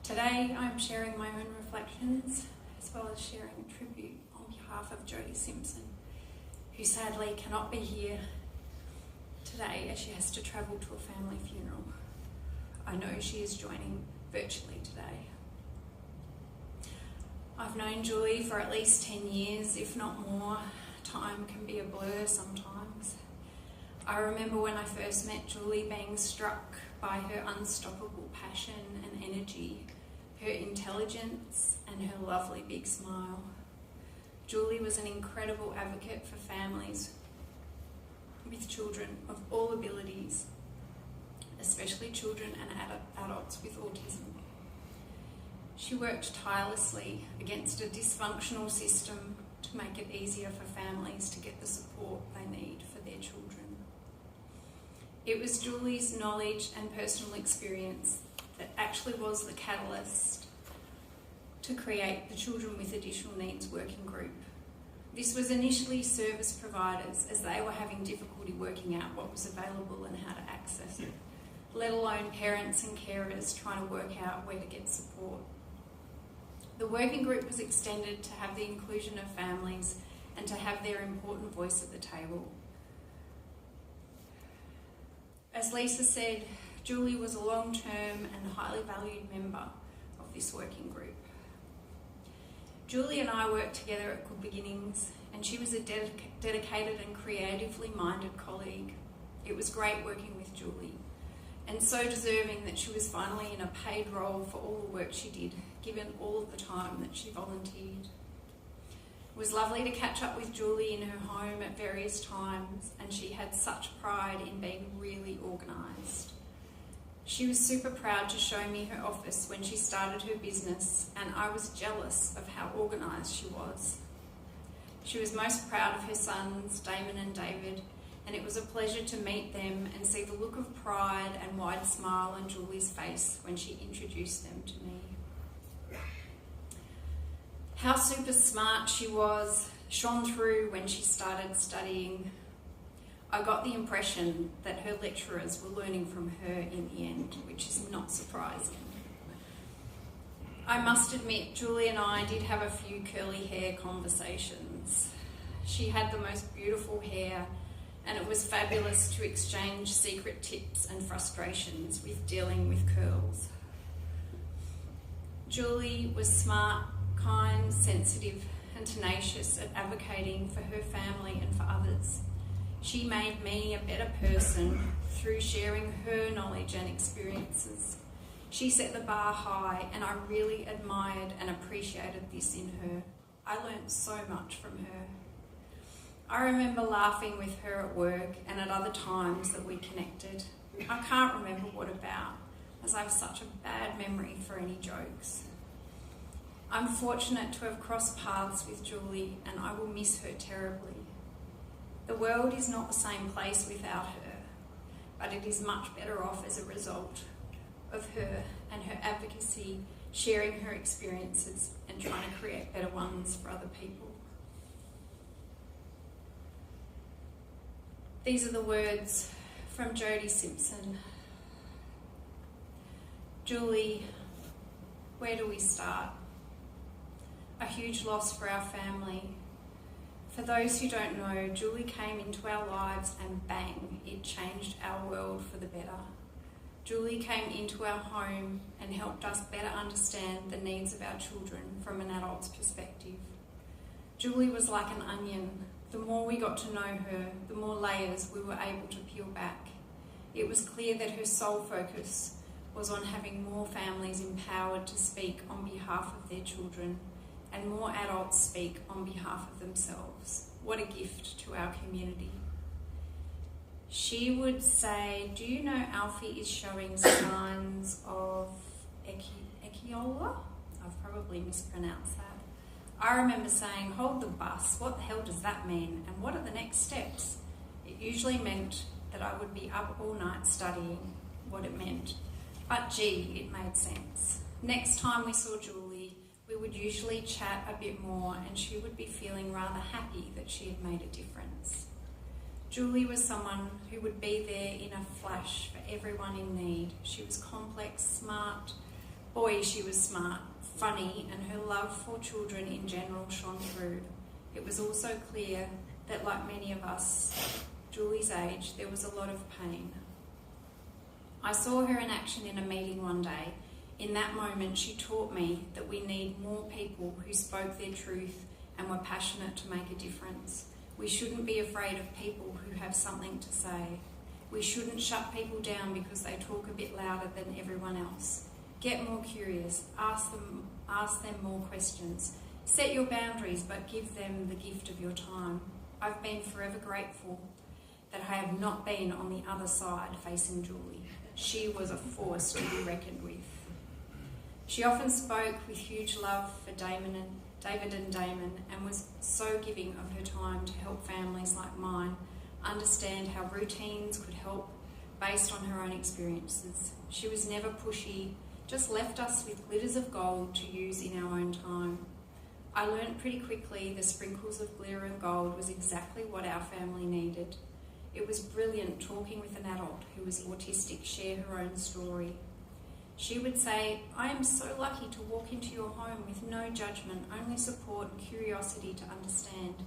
Today I'm sharing my own reflections as well as sharing a tribute on behalf of Jodie Simpson, who sadly cannot be here today as she has to travel to a family funeral. I know she is joining virtually today. I've known Julie for at least 10 years, if not more. Time can be a blur sometimes. I remember when I first met Julie being struck by her unstoppable passion and energy, her intelligence and her lovely big smile. Julie was an incredible advocate for families with children of all abilities, especially children and adults with autism. She worked tirelessly against a dysfunctional system to make it easier for families to get the support they need for their children. It was Julie's knowledge and personal experience that actually was the catalyst to create the Children with Additional Needs Working Group. This was initially service providers, as they were having difficulty working out what was available and how to access it, let alone parents and carers trying to work out where to get support. The working group was extended to have the inclusion of families and to have their important voice at the table. As Lisa said, Julie was a long-term and highly valued member of this working group. Julie and I worked together at Good Beginnings, and she was a dedicated and creatively minded colleague. It was great working with Julie, and so deserving that she was finally in a paid role for all the work she did, given all of the time that she volunteered. It was lovely to catch up with Julie in her home at various times, and she had such pride in being really organised. She was super proud to show me her office when she started her business, and I was jealous of how organised she was. She was most proud of her sons, Damon and David, and it was a pleasure to meet them and see the look of pride and wide smile on Julie's face when she introduced them to me. How super smart she was shone through when she started studying. I got the impression that her lecturers were learning from her in the end, which is not surprising. I must admit, Julie and I did have a few curly hair conversations. She had the most beautiful hair, and it was fabulous to exchange secret tips and frustrations with dealing with curls. Julie was smart, kind, sensitive, and tenacious at advocating for her family and for others. She made me a better person through sharing her knowledge and experiences. She set the bar high, and I really admired and appreciated this in her. I learned so much from her. I remember laughing with her at work and at other times that we connected. I can't remember what about, as I have such a bad memory for any jokes. I'm fortunate to have crossed paths with Julie, and I will miss her terribly. The world is not the same place without her, but it is much better off as a result of her and her advocacy, sharing her experiences and trying to create better ones for other people. These are the words from Jodie Simpson. Julie, where do we start? A huge loss for our family. For those who don't know, Julie came into our lives and bang, it changed our world for the better. Julie came into our home and helped us better understand the needs of our children from an adult's perspective. Julie was like an onion. The more we got to know her, the more layers we were able to peel back. It was clear that her sole focus was on having more families empowered to speak on behalf of their children and more adults speak on behalf of themselves. What a gift to our community. She would say, do you know Alfie is showing signs of Echiola? I've probably mispronounced that. I remember saying, "Hold the bus, what the hell does that mean? And what are the next steps?" It usually meant that I would be up all night studying what it meant. But gee, it made sense. Next time we saw Julie, we would usually chat a bit more and she would be feeling rather happy that she had made a difference. Julie was someone who would be there in a flash for everyone in need. She was complex, smart. Boy, she was smart, funny, and her love for children in general shone through. It was also clear that, like many of us Julie's age, there was a lot of pain. I saw her in action in a meeting one day. In that moment, she taught me that we need more people who spoke their truth and were passionate to make a difference. We shouldn't be afraid of people who have something to say. We shouldn't shut people down because they talk a bit louder than everyone else. Get more curious, ask them more questions. Set your boundaries, but give them the gift of your time. I've been forever grateful that I have not been on the other side facing Julie. She was a force to be reckoned with. She often spoke with huge love for David and Damon, and was so giving of her time to help families like mine understand how routines could help based on her own experiences. She was never pushy, just left us with glitters of gold to use in our own time. I learnt pretty quickly the sprinkles of glitter and gold was exactly what our family needed. It was brilliant talking with an adult who was autistic share her own story. She would say, "I am so lucky to walk into your home with no judgment, only support and curiosity to understand.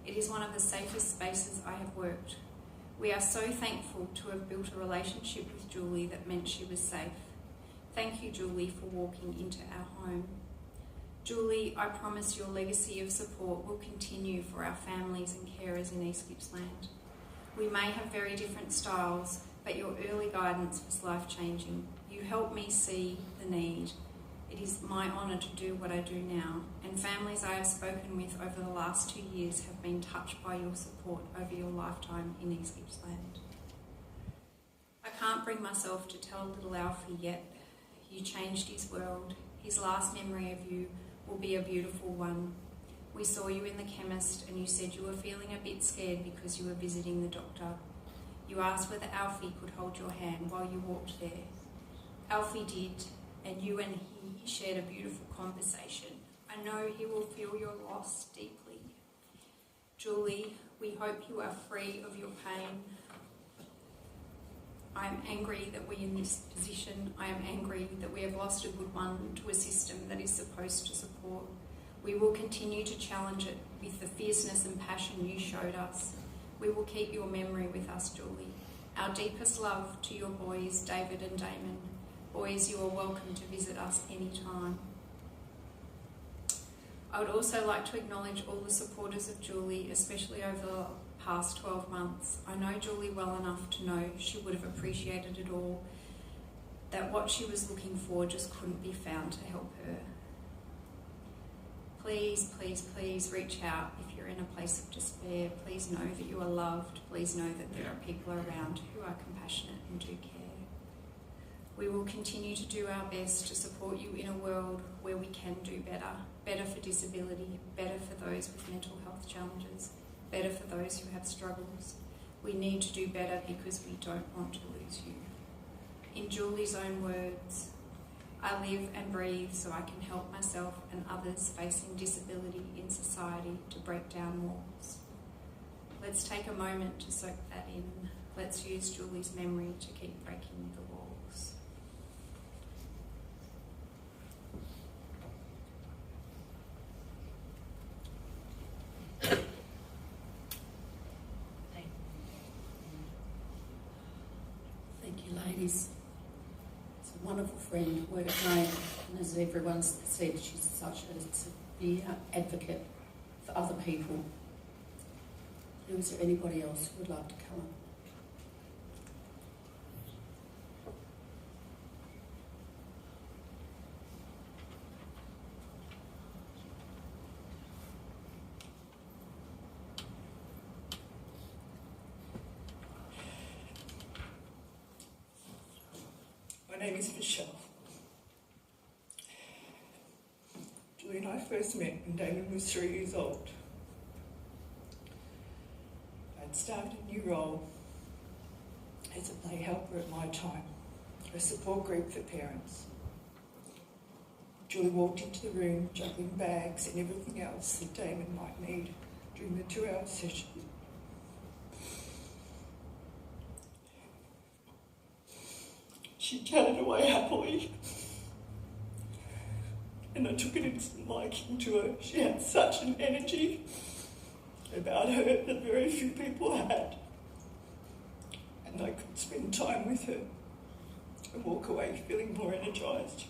It is one of the safest spaces I have worked. We are so thankful to have built a relationship with Julie that meant she was safe. Thank you, Julie, for walking into our home." Julie, I promise your legacy of support will continue for our families and carers in East Gippsland. We may have very different styles, but your early guidance was life-changing. You helped me see the need. It is my honour to do what I do now, and families I have spoken with over the last 2 years have been touched by your support over your lifetime in East Gippsland. I can't bring myself to tell little Alfie yet. You changed his world. His last memory of you will be a beautiful one. We saw you in the chemist and you said you were feeling a bit scared because you were visiting the doctor. You asked whether Alfie could hold your hand while you walked there. Alfie did, and you and he shared a beautiful conversation. I know he will feel your loss deeply. Julie, we hope you are free of your pain. I am angry that we're in this position. I am angry that we have lost a good one to a system that is supposed to support. We will continue to challenge it with the fierceness and passion you showed us. We will keep your memory with us, Julie. Our deepest love to your boys, David and Damon. Boys, you are welcome to visit us anytime. I would also like to acknowledge all the supporters of Julie, especially over the past 12 months. I know Julie well enough to know she would have appreciated it all, that what she was looking for just couldn't be found to help her. Please, please, please reach out if you're in a place of despair. Please know that you are loved. Please know that there are people around who are compassionate and do care. We will continue to do our best to support you in a world where we can do better. Better for disability, better for those with mental health challenges, better for those who have struggles. We need to do better because we don't want to lose you. In Julie's own words, I live and breathe so I can help myself and others facing disability in society to break down walls. Let's take a moment to soak that in. Let's use Julie's memory to keep breaking the walls. Thank you, ladies. It's a wonderful friend, workmate, and as everyone said, she's such a severe advocate for other people. Now, is there anybody else who would like to come up? My name is Michelle. Julie and I first met when Damon was 3 years old. I'd started a new role as a play helper at my time, a support group for parents. Julie walked into the room juggling bags and everything else that Damon might need during the 2-hour session. She chatted away happily, and I took an instant liking to her. She had such an energy about her that very few people had, and I could spend time with her and walk away feeling more energised.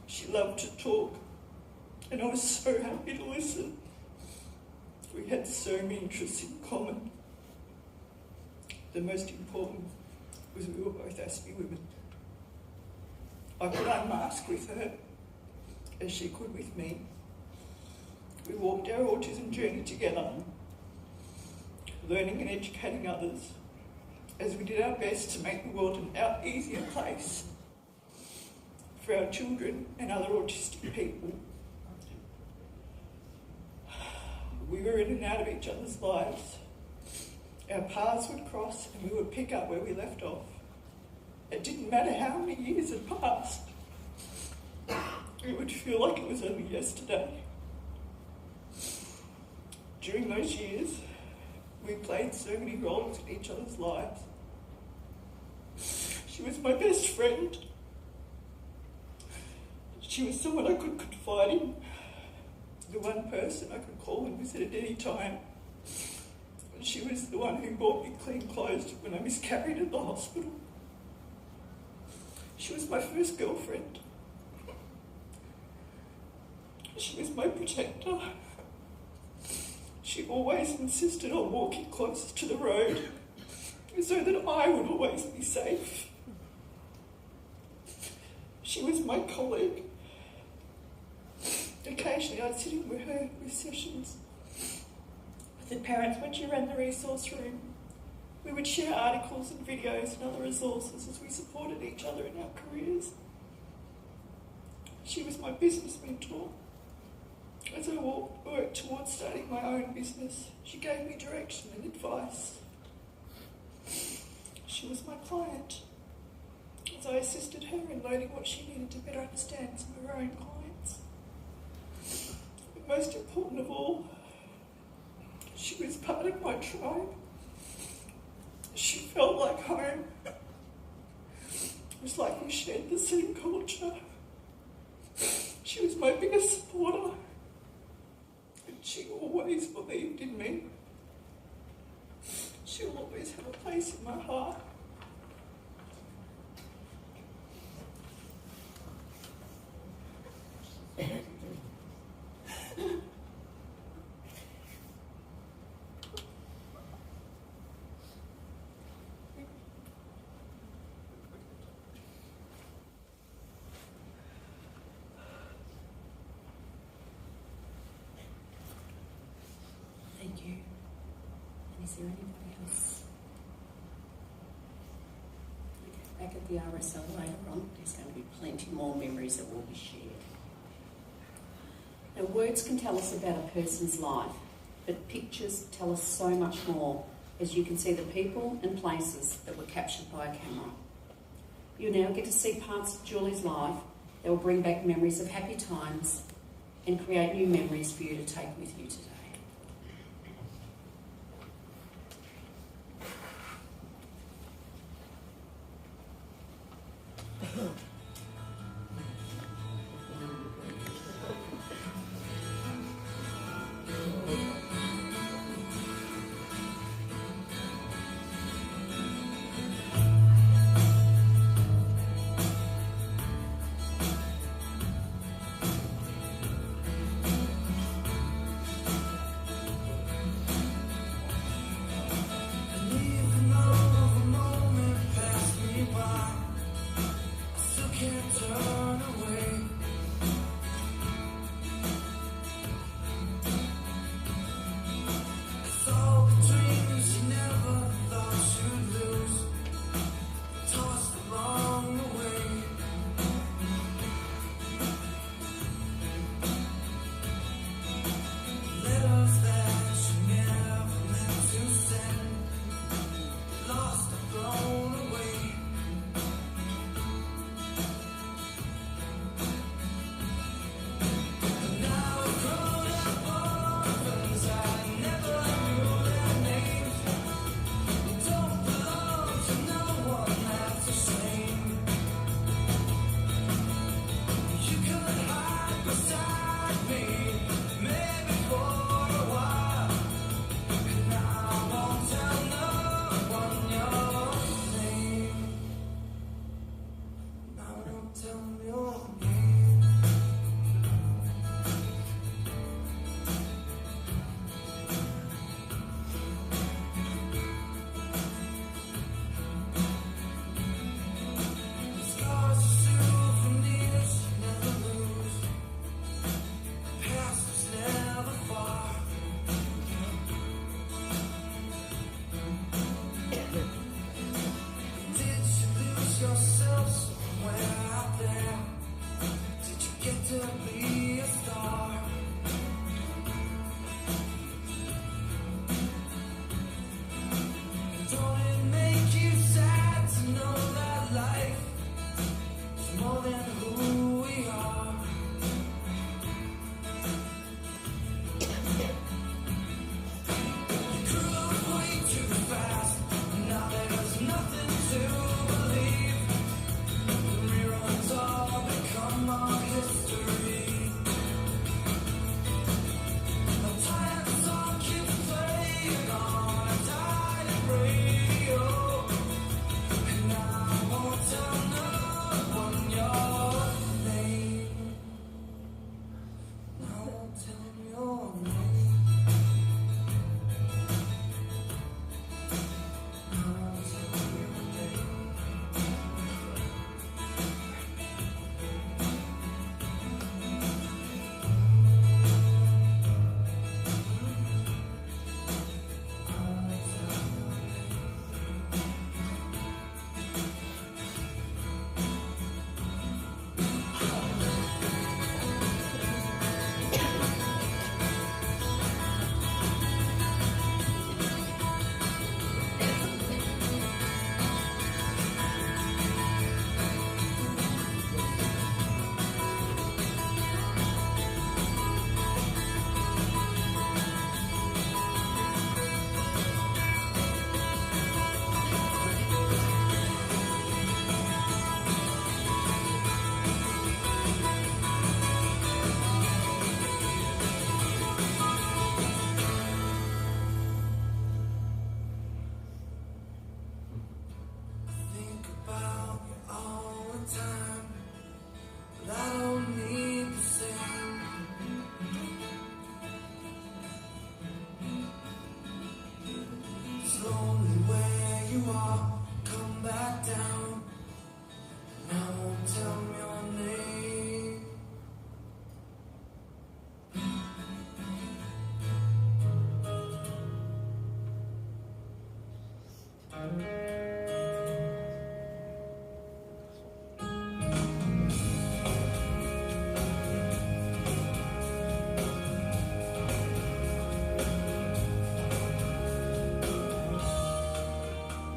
She loved to talk, and I was so happy to listen. We had so many interests in common. The most important was we were both Aspie women. I could unmask with her, as she could with me. We walked our autism journey together, learning and educating others, as we did our best to make the world an easier place for our children and other autistic people. We were in and out of each other's lives. Our paths would cross and we would pick up where we left off. It didn't matter how many years had passed. It would feel like it was only yesterday. During those years, we played so many roles in each other's lives. She was my best friend. She was someone I could confide in, the one person I could call and visit at any time. And she was the one who bought me clean clothes when I miscarried at the hospital. She was my first girlfriend. She was my protector. She always insisted on walking closer to the road so that I would always be safe. She was my colleague. Occasionally I'd sit in with her with sessions with the parents when she ran the resource room. We would share articles and videos and other resources as we supported each other in our careers. She was my business mentor. As I worked towards starting my own business, she gave me direction and advice. She was my client, as I assisted her in learning what she needed to better understand some of her own clients. But most important of all, she was part of my tribe. She felt like home. It was like we shared the same culture. She was my biggest supporter. And she always believed in me. She will always have a place in my heart. Thank you. And is there anybody else? Okay, back at the RSL later on, there's going to be plenty more memories that will be shared. Now, words can tell us about a person's life, but pictures tell us so much more, as you can see the people and places that were captured by a camera. You now get to see parts of Julie's life that will bring back memories of happy times and create new memories for you to take with you today. you are, come back down. And I won't tell me your name.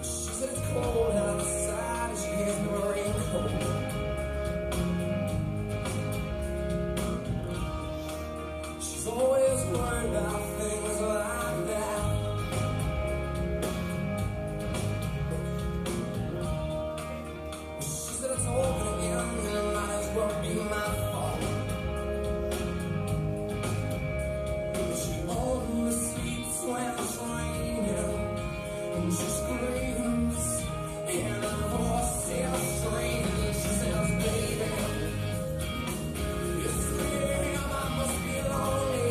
She said it's cold outside and she has no raincoat. She's always worried about things like that. She said it's all gonna end and it might as well be my fault. She only sleeps when it's raining, and she screams, and her voice is screaming. She says, baby, it's 3 a.m., I must be lonely.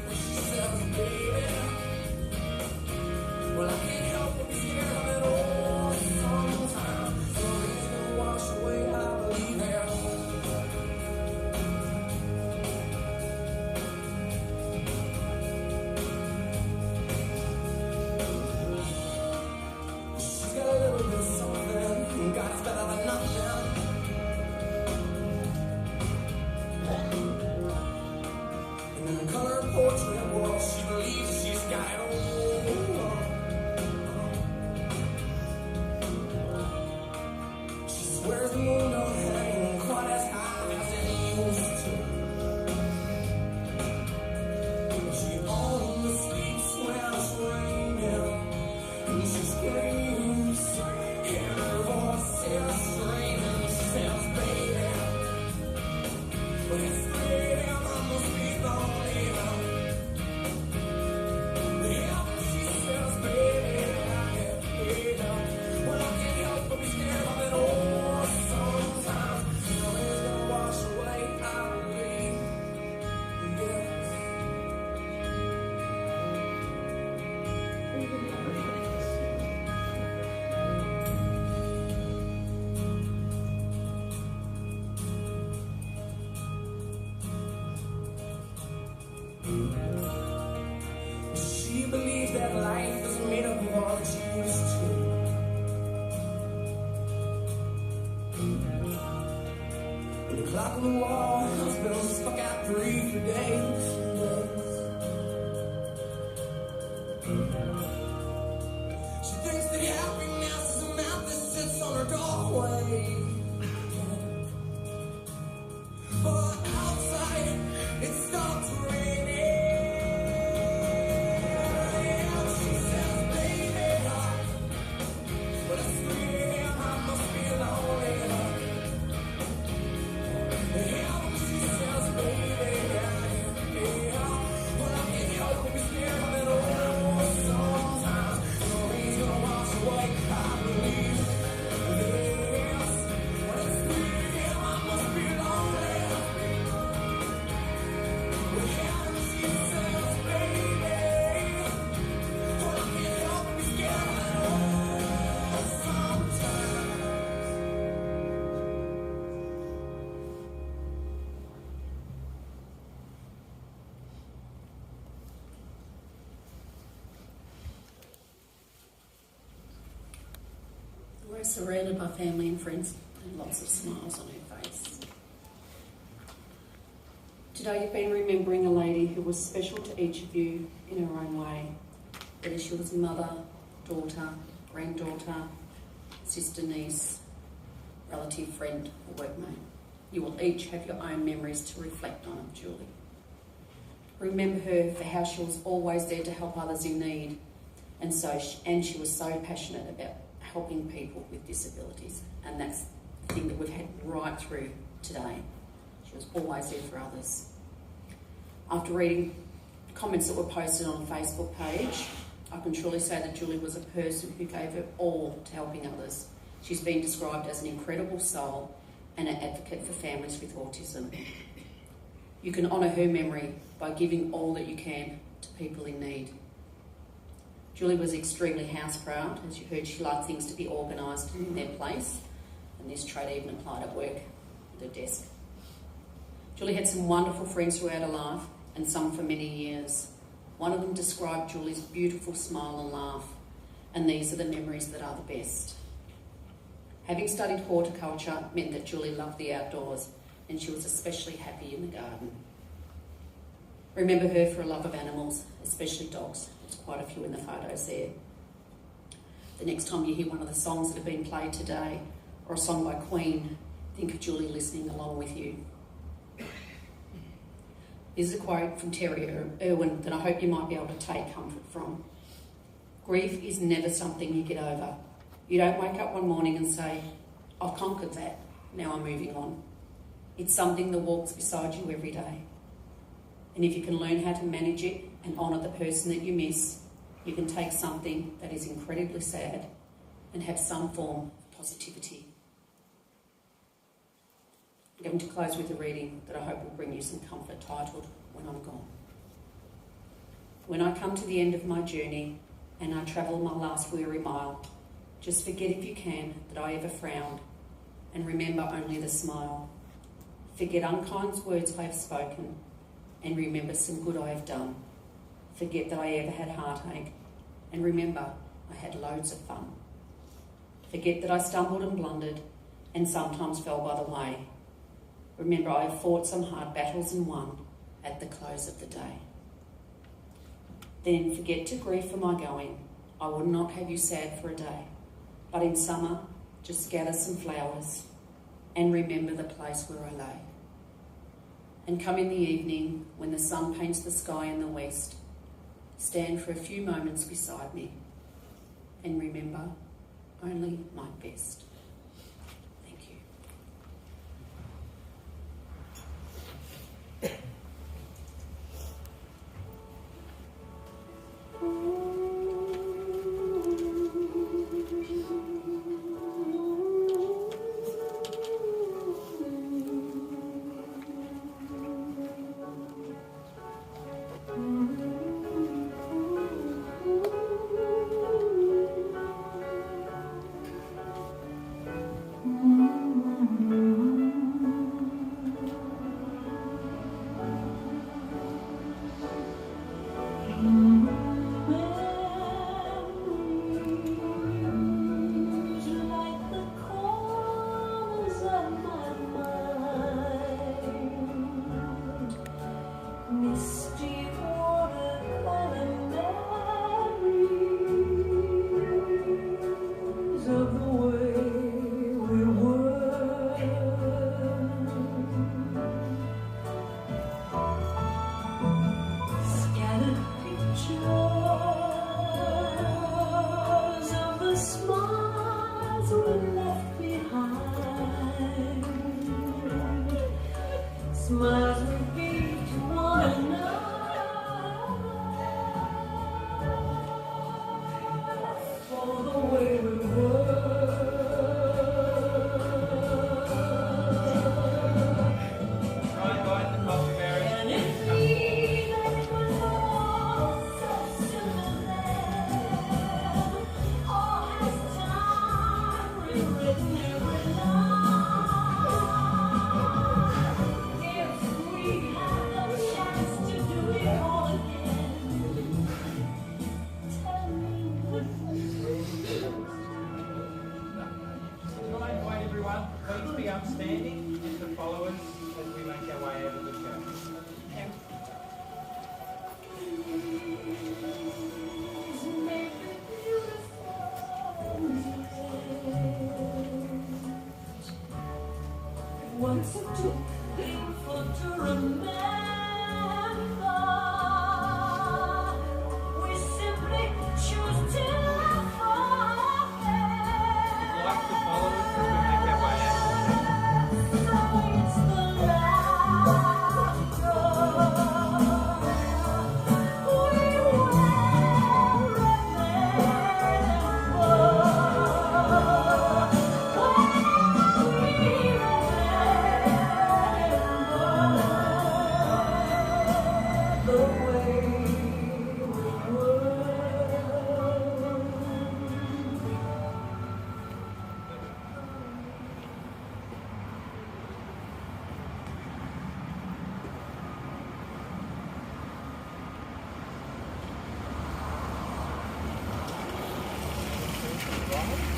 She says, baby, well, I can't help but be scared of it all sometimes. The rain's gonna wash away, I believe it. She's got a little bit of something, and God's better than nothing. And in a color portrait world, she believes she's got it all. She swears the moon don't hang quite as high as it used to. She only sleeps when it's raining, and she screams, and her voice is screaming. She says, baby, but it's 3 a.m., I must be lonely. Yeah, she says, baby, well, I can't help but be scared of it all sometimes. The rain's gonna wash away, I believe. Yes. She believes that life is made up of all that she used to. And the clock on the wall has been stuck out 3 for days and days. She thinks that happiness is a mouth that sits on her doorway. But outside, it starts raining. She says, baby, but it's 3 a.m., I must be lonely. Yeah, she says, baby, but I can't help but be scared of it all sometimes. The rain's gonna wash away, I believe. Yes, but it's 3 a.m., I must be lonely. Yeah, she says, baby, but I can't help but be scared of it all sometimes. We're surrounded by family and friends and lots of smiles on her face. Today you've been remembering a lady who was special to each of you in her own way. Whether she was mother, daughter, granddaughter, sister, niece, relative, friend or workmate. You will each have your own memories to reflect on of Julie. Remember her for how she was always there to help others in need, and she was so passionate about helping people with disabilities, and that's the thing that we've had right through today. She was always there for others. After reading comments that were posted on the Facebook page, I can truly say that Julie was a person who gave her all to helping others. She's been described as an incredible soul and an advocate for families with autism. You can honour her memory by giving all that you can to people in need. Julie was extremely house proud. As you heard, she liked things to be organised and in their place, and this trait even applied at work at her desk. Julie had some wonderful friends throughout her life, and some for many years. One of them described Julie's beautiful smile and laugh, and these are the memories that are the best. Having studied horticulture meant that Julie loved the outdoors, and she was especially happy in the garden. Remember her for a love of animals, especially dogs. There's quite a few in the photos there. The next time you hear one of the songs that have been played today, or a song by Queen, think of Julie listening along with you. This is a quote from Terry Irwin that I hope you might be able to take comfort from. Grief is never something you get over. You don't wake up one morning and say, I've conquered that, now I'm moving on. It's something that walks beside you every day. And if you can learn how to manage it and honour the person that you miss, you can take something that is incredibly sad and have some form of positivity. I'm going to close with a reading that I hope will bring you some comfort, titled, When I'm Gone. When I come to the end of my journey and I travel my last weary mile, just forget if you can that I ever frowned, and remember only the smile. Forget unkind words I have spoken, and remember some good I have done. Forget that I ever had heartache, and remember I had loads of fun. Forget that I stumbled and blundered, and sometimes fell by the way. Remember I have fought some hard battles and won at the close of the day. Then forget to grieve for my going. I would not have you sad for a day. But in summer, just gather some flowers and remember the place where I lay. And come in the evening when the sun paints the sky in the west, stand for a few moments beside me and remember only my best. Thank you. Once it took painful to remember, we simply choose to forget. Like to follow us as we make our way out. So it's the last we will remember. Yeah.